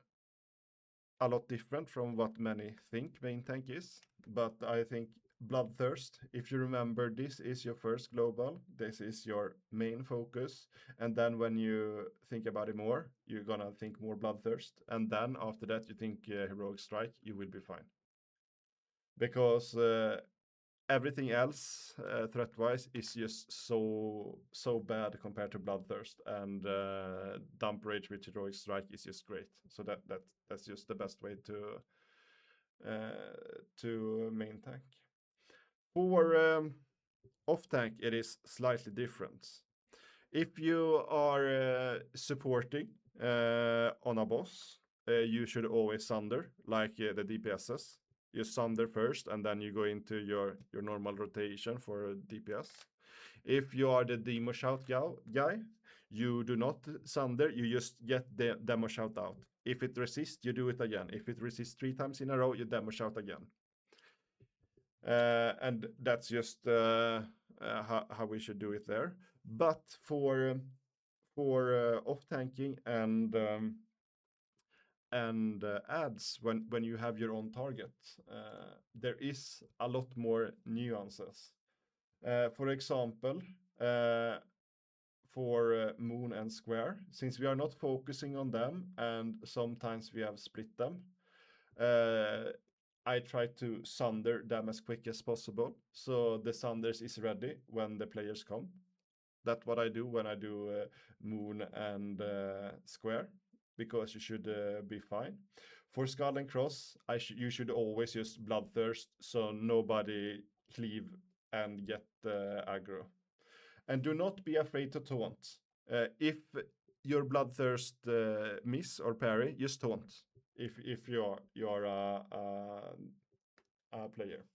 lot different from what many think main tank is, but I think Bloodthirst, if you remember, this is your first global, this is your main focus, and then when you think about it more, you're gonna think more Bloodthirst, and then after that you think Heroic Strike, you will be fine. Because everything else threat-wise is just so bad compared to Bloodthirst, and Dump Rage with Heroic Strike is just great. So that's just the best way to main tank. For off tank, it is slightly different. If you are supporting on a boss, you should always sunder, like the DPSs. You sunder first, and then you go into your normal rotation for DPS. If you are the demo shout guy, you do not sunder, you just get the demo shout out. If it resists, you do it again. If it resists 3 times in a row, you demo shout again. And that's just how we should do it there. But for off tanking and ads, when you have your own target, there is a lot more nuances. For example, for moon and square, since we are not focusing on them and sometimes we have split them, I try to sunder them as quick as possible, so the sunders is ready when the players come. That's what I do when I do moon and square, because you should be fine. For skull and cross, you should always use Bloodthirst, so nobody cleave and get aggro. And do not be afraid to taunt. If your Bloodthirst miss or parry, just taunt. If you're a player.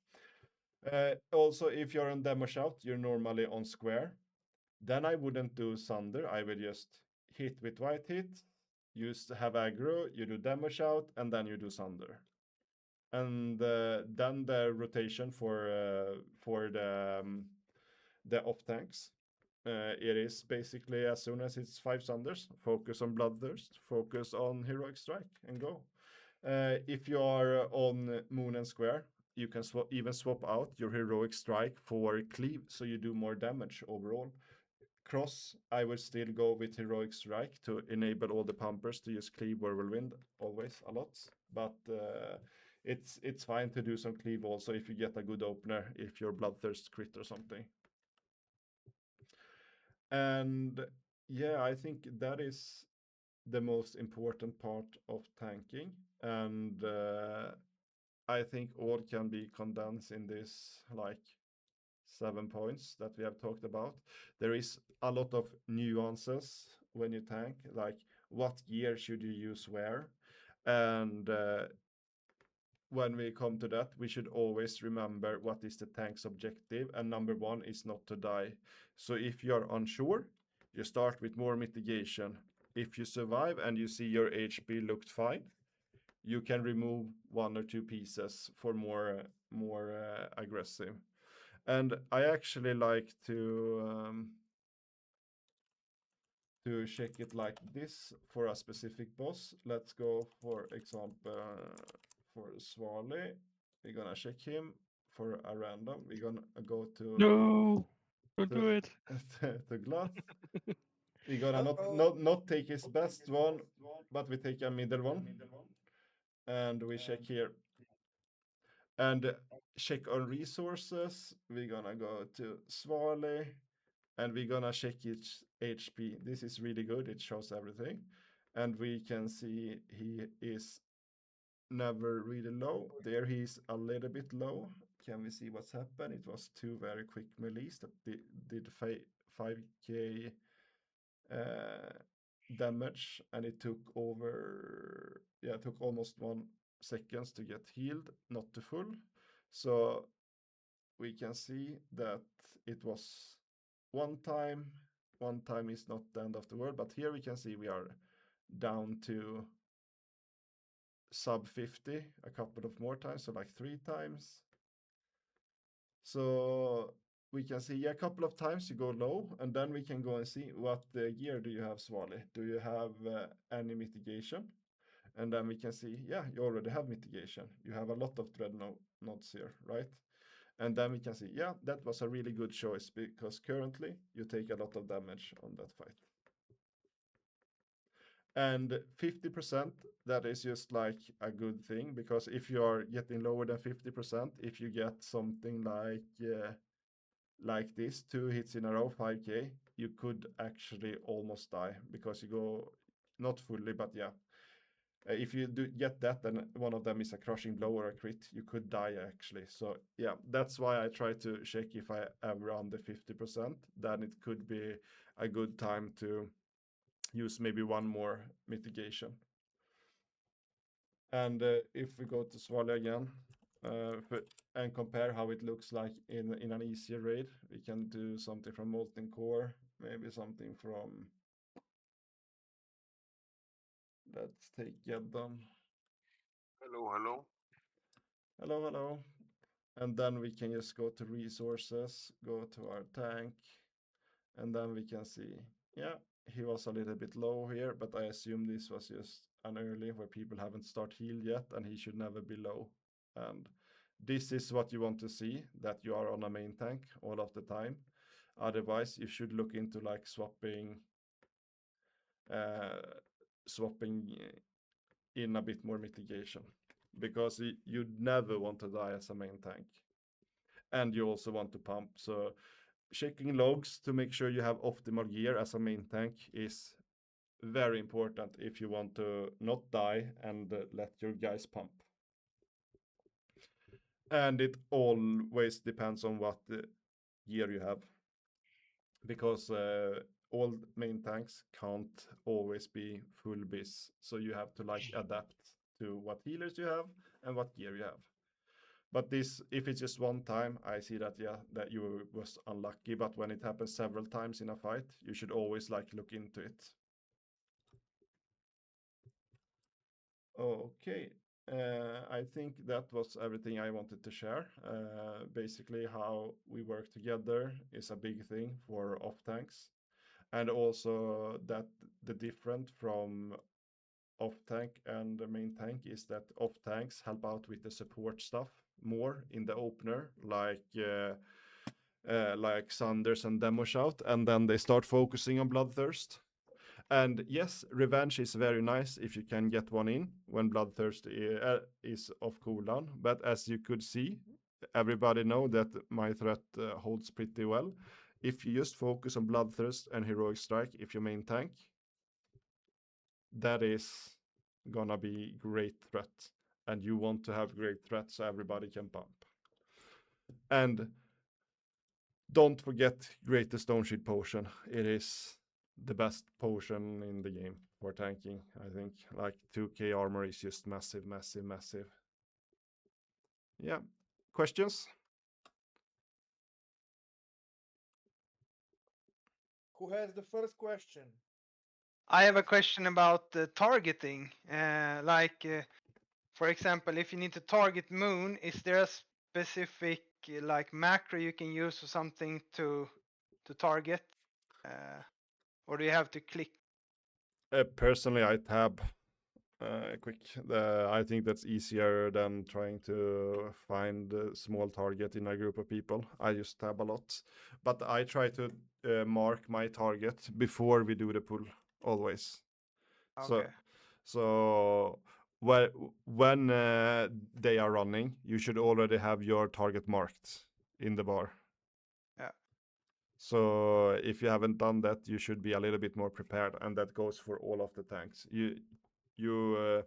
Also, if you're on demo shout, you're normally on square. Then I wouldn't do Sunder. I would just hit with white hit, use have aggro, you do demo shout, and then you do Sunder. And then the rotation for the off tanks. It is basically as soon as it's 5 Sunders, focus on Bloodthirst, focus on Heroic Strike, and go. If you are on Moon and Square, you can even swap out your Heroic Strike for Cleave, so you do more damage overall. Cross, I will still go with Heroic Strike to enable all the pumpers to use Cleave or Whirlwind, always a lot. But it's fine to do some Cleave also if you get a good opener, if your Bloodthirst crit or something. And yeah, I think that is the most important part of tanking. And I think all can be condensed in this like 7 points that we have talked about. There is a lot of nuances when you tank, like what gear should you use where. And when we come to that, we should always remember what is the tank's objective, and number 1 is not to die. So if you're unsure, you start with more mitigation. If you survive and you see your HP looked fine, you can remove 1 or 2 pieces for more aggressive. And I actually like to check it like this for a specific boss. Let's go, for example, for Swally. We're gonna check him for a random. We're gonna go to No, don't do it. to Gluth. We're gonna not take his best one, but we take a middle one, and we check here. And check on resources. We're gonna go to Swale, and we're gonna check its HP. This is really good. It shows everything, and we can see he is never really low. There he's a little bit low. Can we see what's happened? It was 2 very quick melees that did 5k damage, and it took almost 1 seconds to get healed, not to full. So we can see that it was 1 time. 1 time is not the end of the world, but here we can see we are down to sub 50 a couple of more times, so like 3 times. So we can see a couple of times you go low, and then we can go and see what gear do you have, Swali. Do you have any mitigation? And then we can see, yeah, you already have mitigation. You have a lot of dreadnoughts here, right? And then we can see, yeah, that was a really good choice because currently you take a lot of damage on that fight. And 50%, that is just like a good thing, because if you are getting lower than 50%, if you get something like this, 2 hits in a row, 5k, you could actually almost die because you go not fully, but yeah. If you do get that, then one of them is a crushing blow or a crit, you could die actually. So yeah, that's why I try to check if I ever under 50%, then it could be a good time to use maybe 1 more mitigation. And if we go to Swale again, and compare how it looks like in an easier raid, we can do something from Molten Core, maybe something from, let's take Geddon. Hello. Hello. And then we can just go to resources, go to our tank, and then we can see, yeah, he was a little bit low here, but I assume this was just an early where people haven't started healed yet, and he should never be low. And this is what you want to see, that you are on a main tank all of the time. Otherwise, you should look into like swapping in a bit more mitigation, because you'd never want to die as a main tank. And you also want to pump. So checking logs to make sure you have optimal gear as a main tank is very important if you want to not die and let your guys pump. And it always depends on what gear you have, because all main tanks can't always be full biz. So you have to like adapt to what healers you have and what gear you have. But this, if it's just 1 time, I see that, yeah, that you was unlucky. But when it happens several times in a fight, you should always like look into it. Okay, I think that was everything I wanted to share. Basically, how we work together is a big thing for off tanks, and also that the different from off tank and the main tank is that off tanks help out with the support stuff more in the opener, like Sanders and Demo Shout, and then they start focusing on Bloodthirst. And yes, revenge is very nice if you can get one in when Bloodthirst is off cooldown. But as you could see, everybody know that my threat holds pretty well. If you just focus on Bloodthirst and Heroic Strike, if you main tank, that is gonna be great threat. And you want to have great threat so everybody can pump. And don't forget Greatest Stoneshield Potion. It is the best potion in the game for tanking, I think. Like 2k armor is just massive. Yeah. Questions? Who has the first question? I have a question about the targeting. For example, if you need to target Moon, is there a specific like macro you can use or something to target, or do you have to click? Personally, I tab quick. I think that's easier than trying to find a small target in a group of people. I just tab a lot, but I try to mark my target before we do the pull always. Okay. So when they are running, you should already have your target marked in the bar. Yeah. So if you haven't done that, you should be a little bit more prepared, and that goes for all of the tanks. You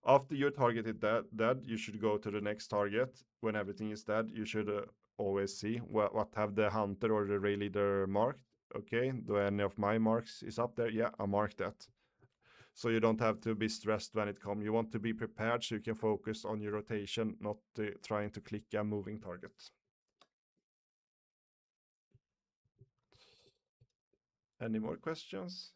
after you targeted dead, you should go to the next target. When everything is dead, you should always see what have the hunter or the raid leader marked. Okay, do any of my marks is up there? Yeah, I marked that. So you don't have to be stressed when it comes. You want to be prepared so you can focus on your rotation, not trying to click a moving target. Any more questions?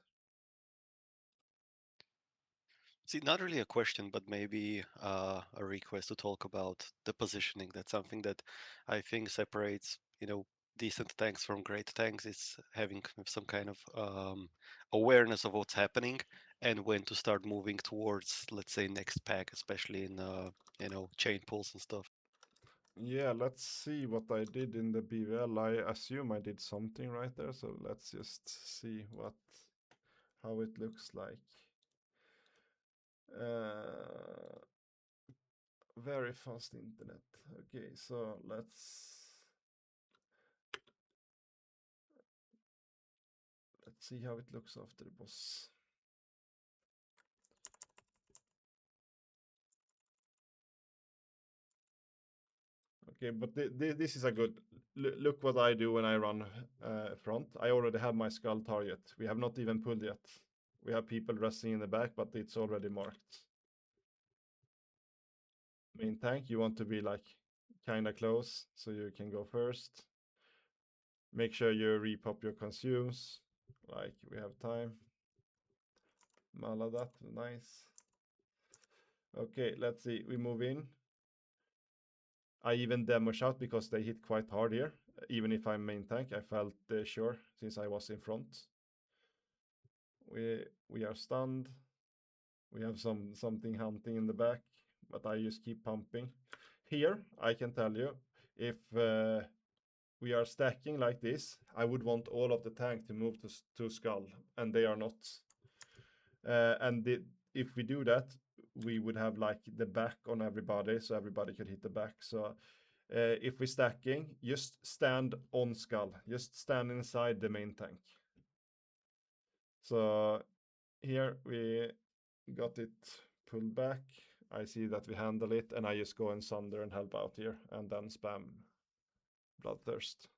See, not really a question, but maybe a request to talk about the positioning. That's something that I think separates, decent tanks from great tanks. It's having some kind of awareness of what's happening and when to start moving towards, let's say, next pack, especially in, chain pulls and stuff. Yeah, let's see what I did in the BVL. I assume I did something right there, so let's just see how it looks like. Very fast internet. Okay, so let's see how it looks after the boss. Okay, but this is a good look what I do when I run front. I already have my skull target. We have not even pulled yet. We have people resting in the back, but it's already marked. Main tank, you want to be like kind of close so you can go first. Make sure you repop your consumes, like we have time. Maladat, nice. Okay, let's see, we move in. I even demo shot because they hit quite hard here. Even if I'm main tank, I felt sure since I was in front. We are stunned. We have something hunting in the back, but I just keep pumping. Here, I can tell you, if we are stacking like this, I would want all of the tank to move to skull, and they are not. If we do that, we would have like the back on everybody, so everybody could hit the back. So if we're stacking, just stand on skull, just stand inside the main tank. So here we got it pulled back. I see that we handle it, and I just go and sunder and help out here, and then spam Bloodthirst.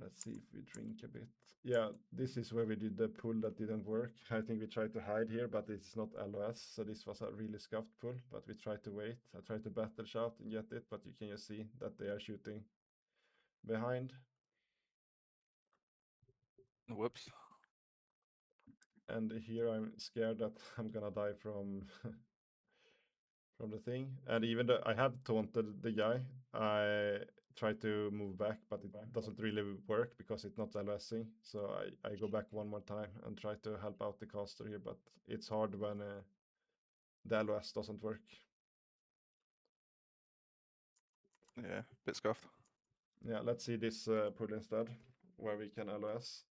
Let's see if we drink a bit. Yeah, this is where we did the pull that didn't work. I think we tried to hide here, but it's not LOS, so this was a really scuffed pull, but we tried to wait. I tried to battle shout and get it, but you can just see that they are shooting behind. Whoops. And here I'm scared that I'm gonna die from from the thing. And even though I have taunted the guy, I try to move back, but it doesn't really work because it's not LSing. So I go back one more time and try to help out the caster here, but it's hard when the LOS doesn't work. Yeah, bit scuffed. Yeah, let's see this pull instead, where we can LOS.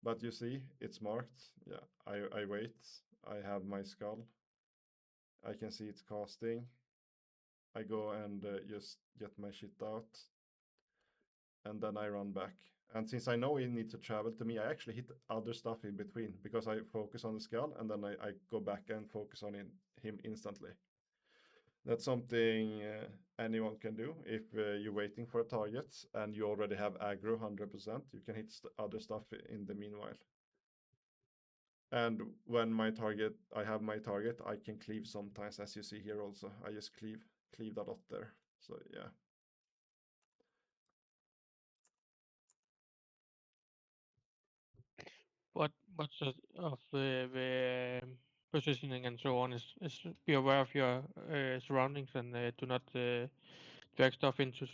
But you see, it's marked. Yeah, I wait. I have my skull. I can see it's casting. I go and just get my shit out. And then I run back. And since I know he needs to travel to me, I actually hit other stuff in between because I focus on the skull and then I go back and focus on him instantly. That's something anyone can do. If you're waiting for a target and you already have aggro 100%, you can hit other stuff in the meanwhile. And when I have my target, I can cleave sometimes, as you see here also. I just cleave a lot there. So yeah. What of the positioning and so on is be aware of your surroundings and do not drag stuff into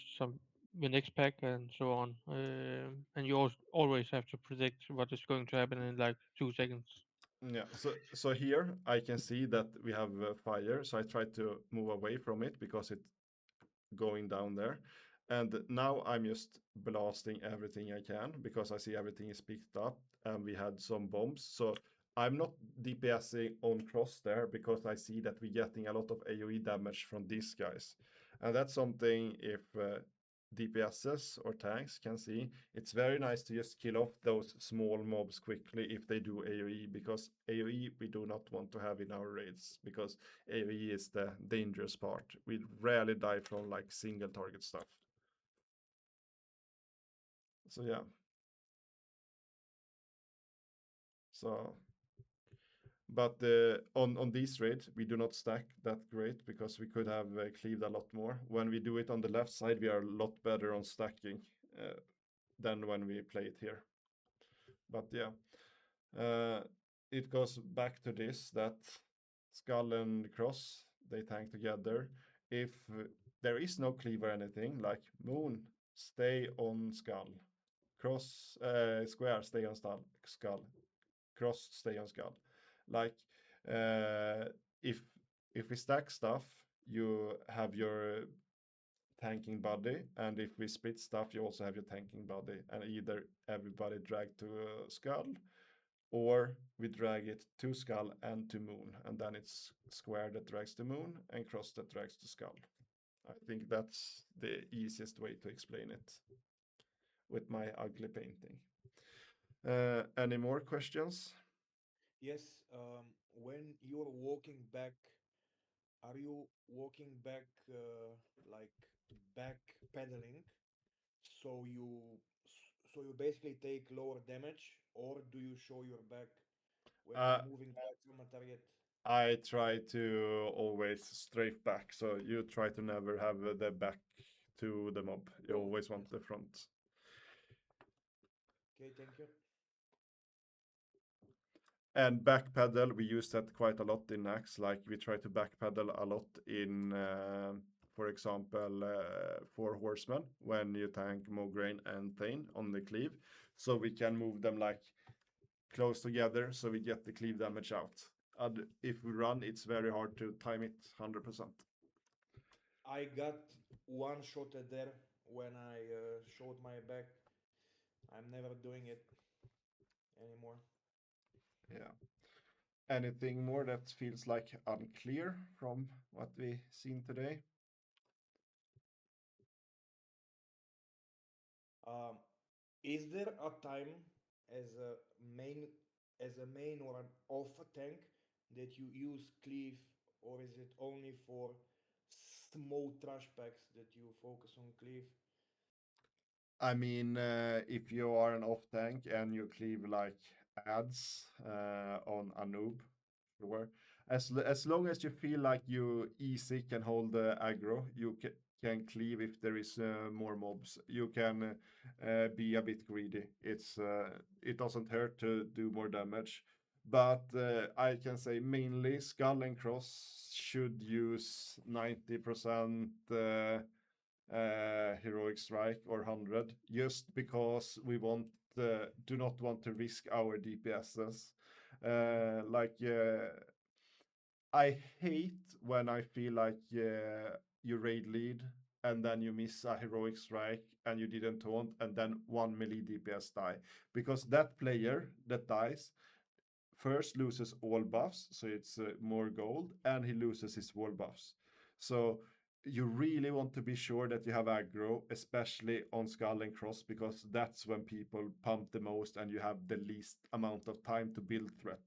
the next pack and so on. And you always have to predict what is going to happen in like 2 seconds. Yeah, so here I can see that we have fire, so I try to move away from it because it's going down there. And now I'm just blasting everything I can because I see everything is picked up and we had some bombs. So I'm not DPSing on cross there because I see that we're getting a lot of AoE damage from these guys. And that's something if DPSs or tanks can see. It's very nice to just kill off those small mobs quickly if they do AoE, because AoE we do not want to have in our raids because AoE is the dangerous part. We rarely die from like single target stuff. So yeah. So, but on these raids we do not stack that great because we could have cleaved a lot more. When we do it on the left side, we are a lot better on stacking than when we play it here. But yeah, it goes back to this that Skull and Cross, they tank together. If there is no cleave or anything, like Moon, stay on Skull. Cross, Square, stay on Skull. Cross, stay on Skull. Like, if we stack stuff, you have your tanking body, and if we split stuff, you also have your tanking body, and either everybody drag to Skull, or we drag it to Skull and to Moon, and then it's Square that drags to Moon and Cross that drags to Skull. I think that's the easiest way to explain it with my ugly painting. Any more questions? Yes, when you're walking back, are you walking back like back pedaling? So you basically take lower damage, or do you show your back when Uh, you're moving back from a target? I try to always strafe back, so you try to never have the back to the mob. You always want the front. Okay, thank you. And backpedal, we use that quite a lot in Axe. Like we try to backpedal a lot in, for example, Four Horsemen when you tank Mograine and Thane on the cleave. So we can move them like close together so we get the cleave damage out. And if we run, it's very hard to time it 100%. I got one shot at there when I showed my back. I'm never doing it anymore. Yeah. Anything more that feels like unclear from what we seen today? Um, is there a time as a main or an off tank that you use cleave, or is it only for small trash packs that you focus on cleave? I mean, if you are an off tank and you cleave like ads on a noob, sure. As long as you feel like you easy can hold the aggro, you can cleave if there is more mobs. You can be a bit greedy. It doesn't hurt to do more damage, but I can say mainly Skull and Cross should use 90%. Heroic Strike or 100, just because we do not want to risk our DPSs. I hate when I feel like you raid lead and then you miss a heroic strike and you didn't taunt and then one melee DPS die, because that player that dies first loses all buffs, so it's more gold, and he loses his wall buffs. So you really want to be sure that you have aggro, especially on Skull and Cross, because that's when people pump the most and you have the least amount of time to build threat.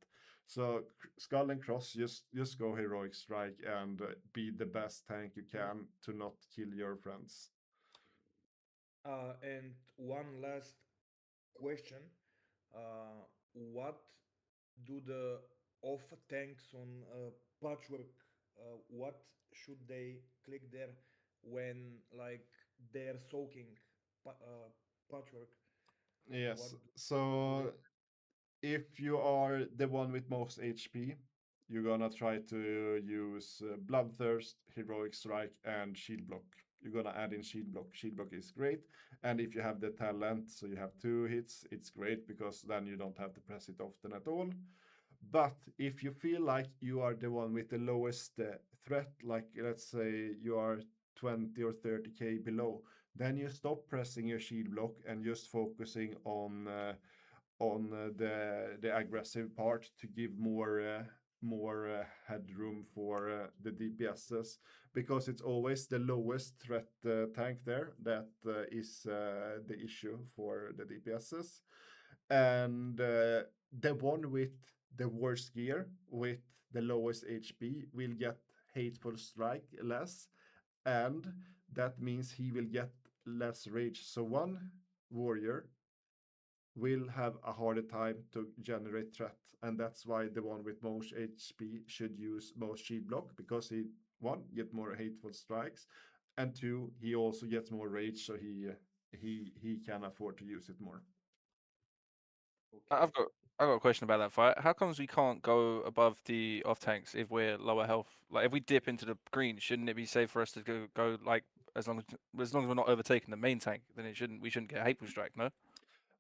So Skull and Cross, just go heroic strike and be the best tank you can to not kill your friends. And one last question: what do the off tanks on Patchwerk? What should they click there when like they're soaking Patchwerk? What Yes. do they? So if you are the one with most HP, you're gonna try to use Bloodthirst, Heroic Strike, and Shield Block. You're gonna add in Shield Block. Shield Block is great. And if you have the talent, so you have 2 hits, it's great because then you don't have to press it often at all. But if you feel like you are the one with the lowest threat, like let's say you are 20 or 30k below, then you stop pressing your shield block and just focusing on the aggressive part to give more headroom for the DPSs, because it's always the lowest threat tank there that is the issue for the DPSs. And the one with the worst gear, with the lowest HP, will get Hateful Strike less, and that means he will get less rage. So one warrior will have a harder time to generate threat, and that's why the one with most HP should use most shield block, because he, one, get more hateful strikes, and two, he also gets more rage, so he can afford to use it more. I've got a question about that fight. How comes we can't go above the off tanks if we're lower health? Like if we dip into the green, shouldn't it be safe for us to go like as long as we're not overtaking the main tank? Then we shouldn't get hateful strike, no?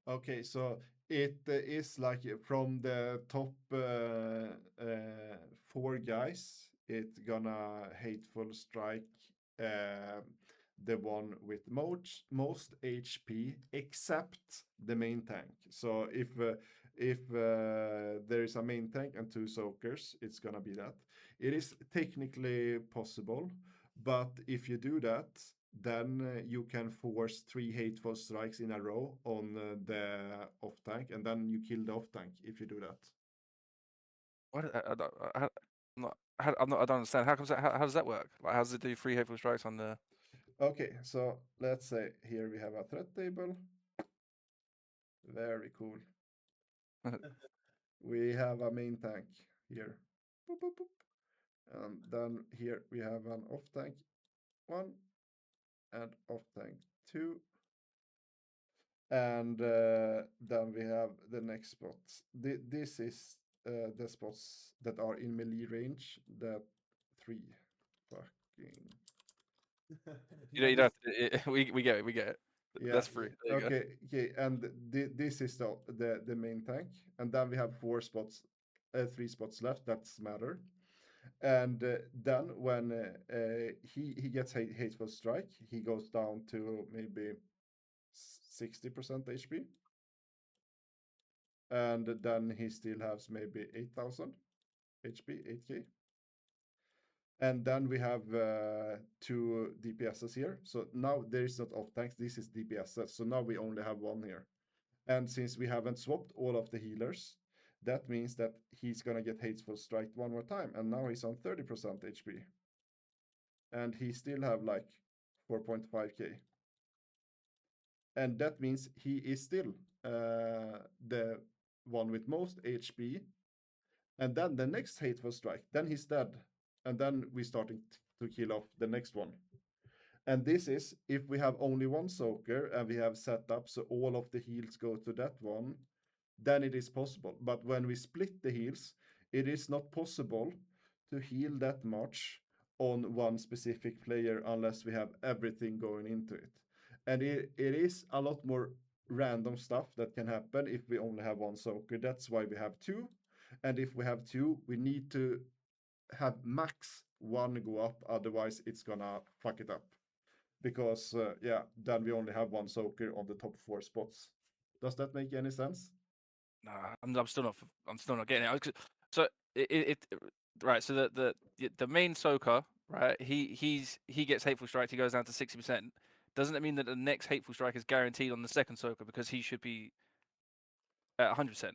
Okay, so it is like from the top four guys, it's gonna hateful strike the one with most HP except the main tank. So if there is a main tank and two soakers, it's gonna be that. It is technically possible, but if you do that, then you can force 3 hateful strikes in a row on the off tank, and then you kill the off tank if you do that. What? I don't understand. How comes that? How does that work? Like, how does it do 3 hateful strikes on the? Okay, so let's say here we have a threat table. Very cool. We have a main tank here. Boop, boop, boop. And then here we have an off tank 1 and off tank 2. And then we have the next spots. This is the spots that are in melee range. That 3 fucking. You don't have to, we get it. We get it. Yeah. That's free. There you go. Okay. And this is the main tank, and then we have 4 spots, 3 spots left. That's matter. And then when he gets hateful strike, he goes down to maybe 60% HP. And then he still has maybe 8,000 HP, 8k. And then we have 2 DPSs here. So now there is not off tanks, this is DPSs. So now we only have 1 here. And since we haven't swapped all of the healers, that means that he's gonna get hateful strike 1 more time. And now he's on 30% HP. And he still have like 4.5k. And that means he is still the one with most HP. And then the next hateful strike, then he's dead. And then we starting to kill off the next one. And this is if we have only 1 soaker and we have set up so all of the heals go to that one, then it is possible. But when we split the heals, it is not possible to heal that much on one specific player unless we have everything going into it. And it is a lot more random stuff that can happen if we only have 1 soaker. That's why we have 2. And if we have 2, we need to have max 1 go up, otherwise it's gonna fuck it up. Because then we only have 1 soaker on the top 4 spots. Does that make any sense? Nah, I'm still not getting it. So it right. So the main soaker, right? He gets hateful strike. He goes down to 60%. Doesn't it mean that the next hateful strike is guaranteed on the second soaker because he should be at 100%?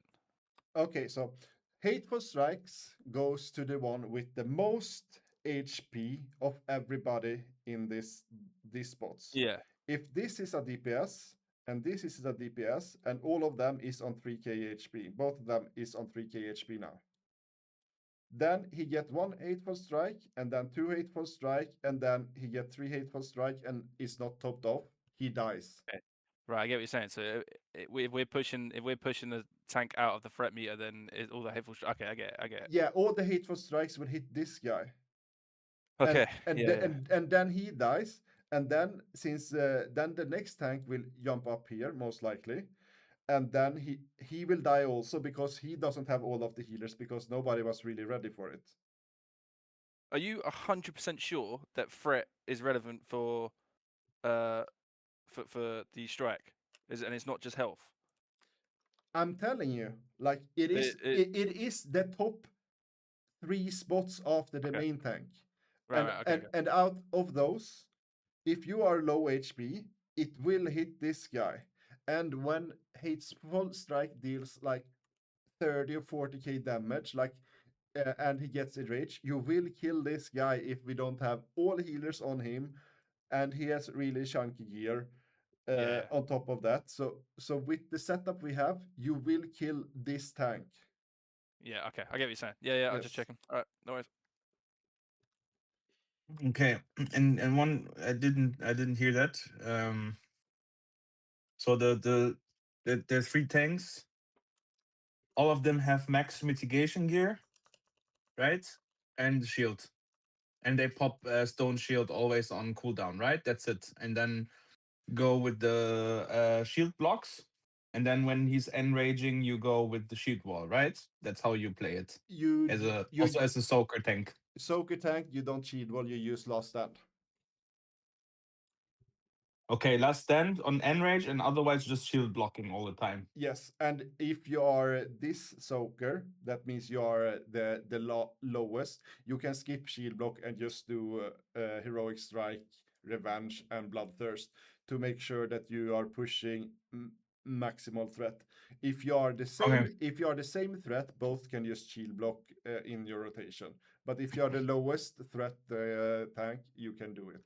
Okay, so hateful strikes goes to the one with the most HP of everybody in these spots. Yeah. If this is a DPS and this is a DPS and all of them is on 3k HP, both of them is on 3k HP now. Then he get 1 hateful strike and then 2 hateful strike and then he get 3 hateful strike and is not topped off. He dies. Okay. Right, I get what you're saying. So if we're pushing the tank out of the threat meter, then all the hateful. Okay, I get it. Yeah, all the hateful strikes will hit this guy. Okay. And then he dies. And then since then the next tank will jump up here most likely, and then he will die also because he doesn't have all of the healers because nobody was really ready for it. Are you 100% sure that threat is relevant for for the strike? Is it, and it's not just health? I'm telling you, like it is the top 3 spots after the Okay. main tank. Right, right, okay, okay. And out of those, if you are low HP, it will hit this guy. And when Hateful Strike deals like 30 or 40k damage, like and he gets enraged, you will kill this guy if we don't have all healers on him, and he has really chunky gear. Yeah. On top of that, so with the setup we have, you will kill this tank. Yeah, okay. I get what you're saying. Yeah, I'm just Yes. checking. All right, no worries. Okay, and one I didn't hear that. So the 3 tanks, all of them have max mitigation gear, right? And shield, and they pop Stoneshield always on cooldown, right? That's it. And then go with the shield blocks, and then when he's enraging, you go with the shield wall, right? That's how you play it. You Also as a soaker tank. soaker tank, you don't shield wall, you use last stand. Okay, last stand on enrage, and otherwise just shield blocking all the time. Yes, and if you are this soaker, that means you are the lowest. You can skip shield block and just do heroic strike, revenge, and bloodthirst to make sure that you are pushing maximal threat. If you are the same, if you are the same threat, both can just shield block in your rotation. But if you are the lowest threat tank, you can do it.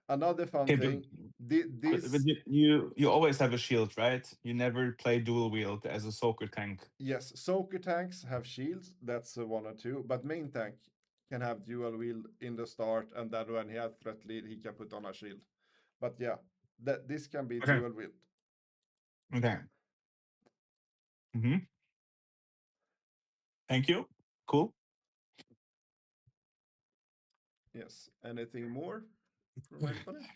Another fun Okay, thing, but you always have a shield, right? You never play dual wield as a soaker tank. yes, soaker tanks have shields. That's 1 or 2. But main tank can have dual wield in the start, and then when he has threat lead, he can put on a shield. But yeah, that this can be Okay. dual wield. Okay. Thank you. Cool. Yes. Anything more from anybody?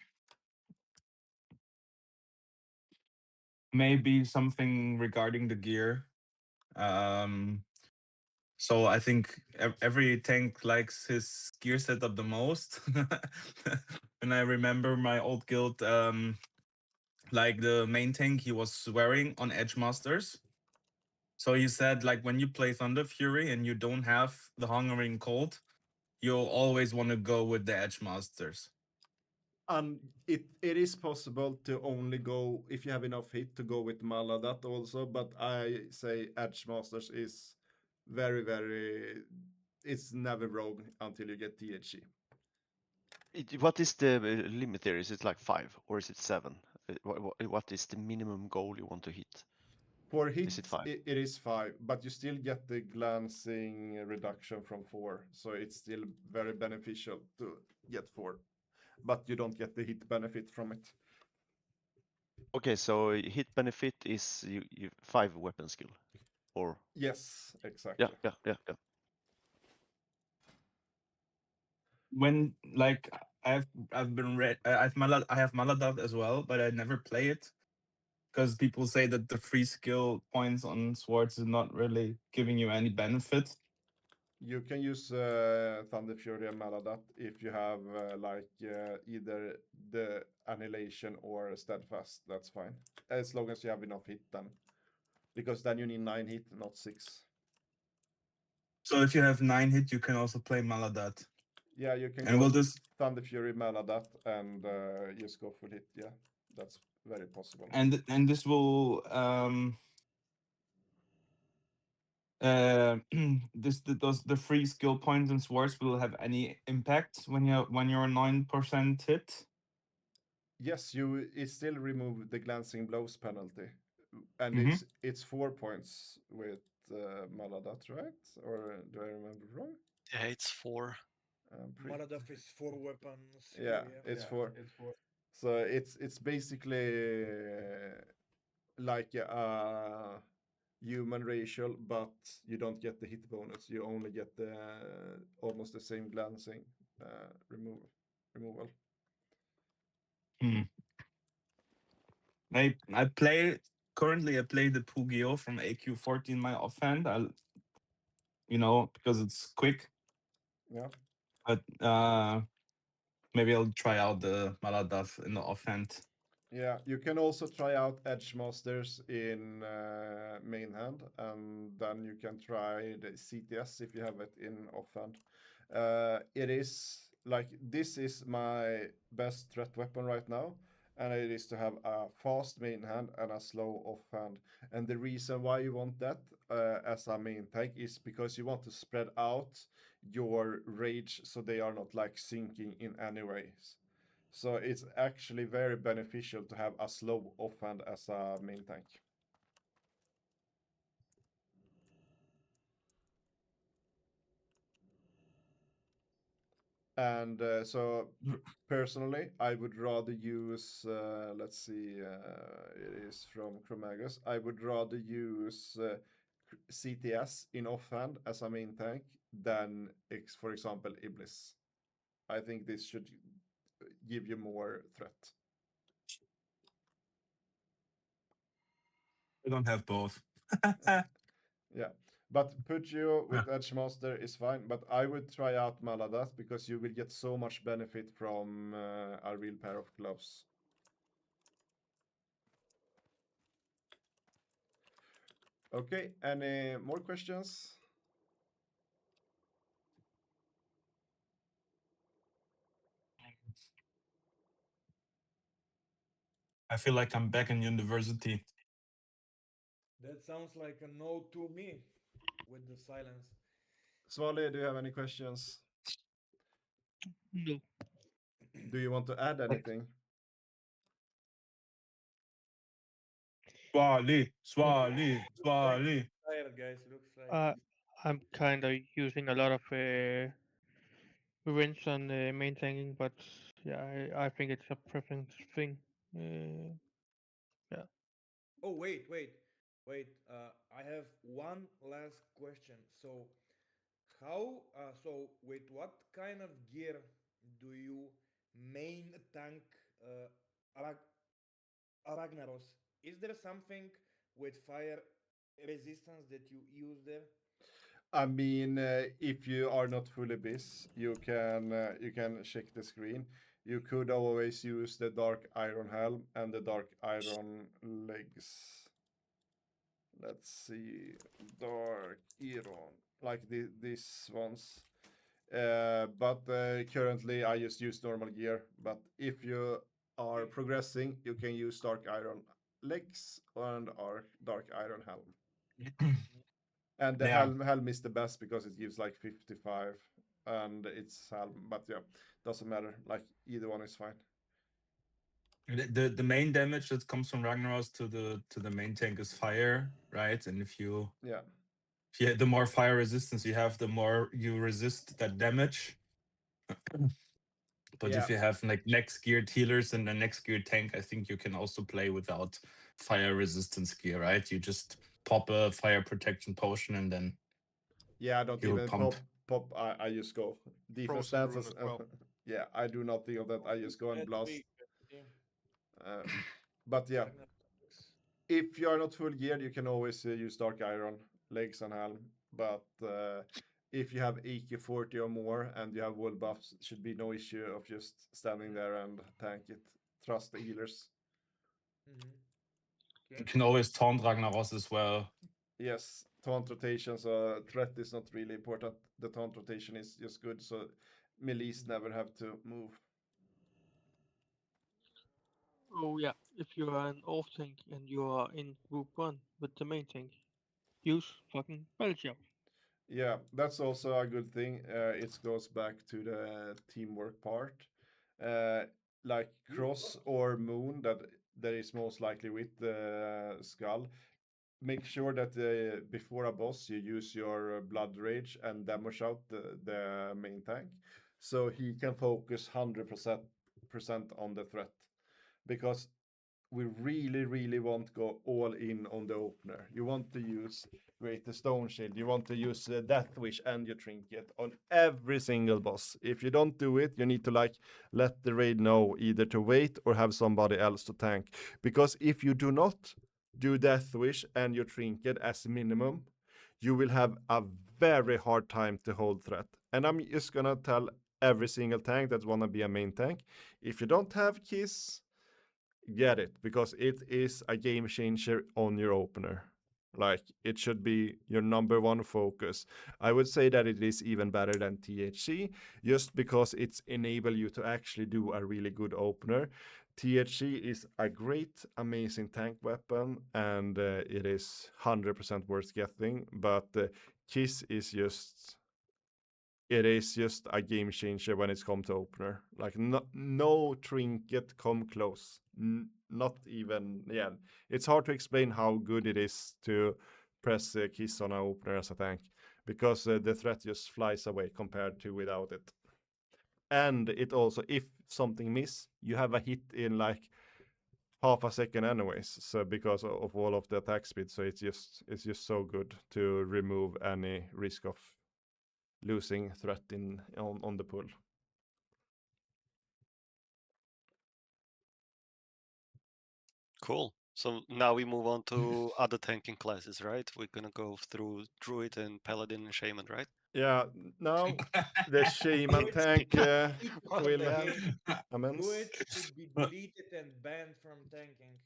Maybe something regarding the gear. So I think every tank likes his gear setup the most. And I remember my old guild, like the main tank he was wearing on Edge Masters. So he said, like, when you play Thunder Fury and you don't have the Hungering Cold, you'll always want to go with the Edge Masters. And it is possible to only go if you have enough hit to go with Maladat also, but I say Edge Masters is very it's never wrong until you get THC. What is the limit there? Is it like 5 or is it 7? What is the minimum goal you want to hit? For hit, Is it 5? it is 5, but you still get the glancing reduction from 4, so it's still very beneficial to get 4, but you don't get the hit benefit from it. Okay, so hit benefit is you 5 weapon skill, or yes, exactly. Yeah. When like I have Maladat as well, but I never play it because people say that the free skill points on swords is not really giving you any benefit. You can use Thunder Fury and Maladat if you have either the Annihilation or Steadfast. That's fine, as long as you have enough hit then, because then you need 9 hit, not 6. So if you have 9 hit, you can also play Maladat. Yeah, you can And go we'll just Thunder Fury, Maladat, and just go for hit. Yeah, that's very possible. and this will does the free skill points and swords will have any impact when you're 9% hit? Yes, it still remove the glancing blows penalty, and it's 4 points with Maladat, right? Or do I remember wrong? Yeah, it's 4. Maladaf is 4 weapons. Yeah, it's 4. So it's basically like a human racial, but you don't get the hit bonus. You only get the almost the same glancing removal. I currently I play the Pugio from AQ14 my offhand. Because it's quick. Yeah. But maybe I'll try out the Maladat in the offhand. Yeah, you can also try out Edge Masters in main hand, and then you can try the CTS if you have it in offhand. It is like this is my best threat weapon right now, and it is to have a fast main hand and a slow offhand. And the reason why you want that as a main tank is because you want to spread out your rage so they are not like sinking in any ways. So it's actually very beneficial to have a slow offhand as a main tank. And so personally, I would rather use, let's see, it is from Chromagus. I would rather use CTS in offhand as a main tank than, for example, Iblis. I think this should give you more threat. I don't have both. Yeah, but put you with Edgemaster is fine. But I would try out Maladas because you will get so much benefit from a real pair of gloves. Okay, any more questions? I feel like I'm back in university. That sounds like a no to me with the silence. Svali, do you have any questions? No. Do you want to add anything? Swali, Swali, Swali. Tired, guys. Looks like. I'm kind of using a lot of revenge on main tanking, but yeah, I think it's a preference thing. Yeah. Oh wait. I have one last question. So, how? With what kind of gear do you main tank Ragnaros? Is there something with fire resistance that you use there? I mean, if you are not full abyss, you can check the screen. You could always use the dark iron helm and the dark iron legs. Let's see, dark iron, like these ones. But currently I just use normal gear. But if you are progressing, you can use dark iron legs and dark iron helm. And the Yeah, helm is the best because it gives like 55 and it's helm. But yeah, doesn't matter. Like either one is fine. the main damage that comes from Ragnaros to the main tank is fire, right? And if you Yeah. the more fire resistance you have, the more you resist that damage. But Yeah. if you have like next geared healers and a next geared tank, I think you can also play without fire resistance gear, right? You just pop a fire protection potion and then Yeah, I don't he'll even pump. pop. I just go defense Frozen rune stances. as well. Yeah, I do not think of that. I just go and That's blast. big. Yeah. But yeah, Ragnar sucks. if you are not full geared, you can always use dark iron legs and helm. But if you have AK-40 or more and you have wall buffs, it should be no issue of just standing there and tank it. Trust the healers. Mm-hmm. You Okay. can always taunt Ragnaros as well. Yes, taunt rotation, so threat is not really important. The taunt rotation is just good, so melees never have to move. Oh yeah. If you are an off tank and you are in group one with the main tank, use fucking Belgium. Yeah, that's also a good thing. It goes back to the teamwork part. Uh, like Cross or Moon, that is most likely with the Skull. Make sure that before a boss you use your Blood Rage and damage out the main tank, so he can focus 100% on the threat. Because we really want go all in on the opener. You want to use Greater Stoneshield, you want to use Death Wish and your Trinket on every single boss. If you don't do it, you need to like let the raid know either to wait or have somebody else to tank. Because if you do not do Death Wish and your Trinket as minimum, you will have a very hard time to hold threat. And I'm just gonna tell every single tank that wanna be a main tank, if you don't have Kiss, get it, because it is a game changer on your opener. Like, it should be your number one focus. I would say that it is even better than THC, just because it's enable you to actually do a really good opener. THC is a great, amazing tank weapon, and it is 100% worth getting. But Kiss is just, it is just a game changer when it's come to opener. Like, no trinket come close. Not even, yeah. It's hard to explain how good it is to press Kiss on an opener as a tank, because the threat just flies away compared to without it. And it also, if something miss, you have a hit in like half a second anyways. So because of all of the attack speed, so it's just so good to remove any risk of losing threat on the pull. Cool. So now we move on to other tanking classes, right? We're gonna go through Druid and Paladin and Shaman, right? Yeah, now the Shaman Druid tank What will the hell? amends. Druid should be deleted and banned from tanking.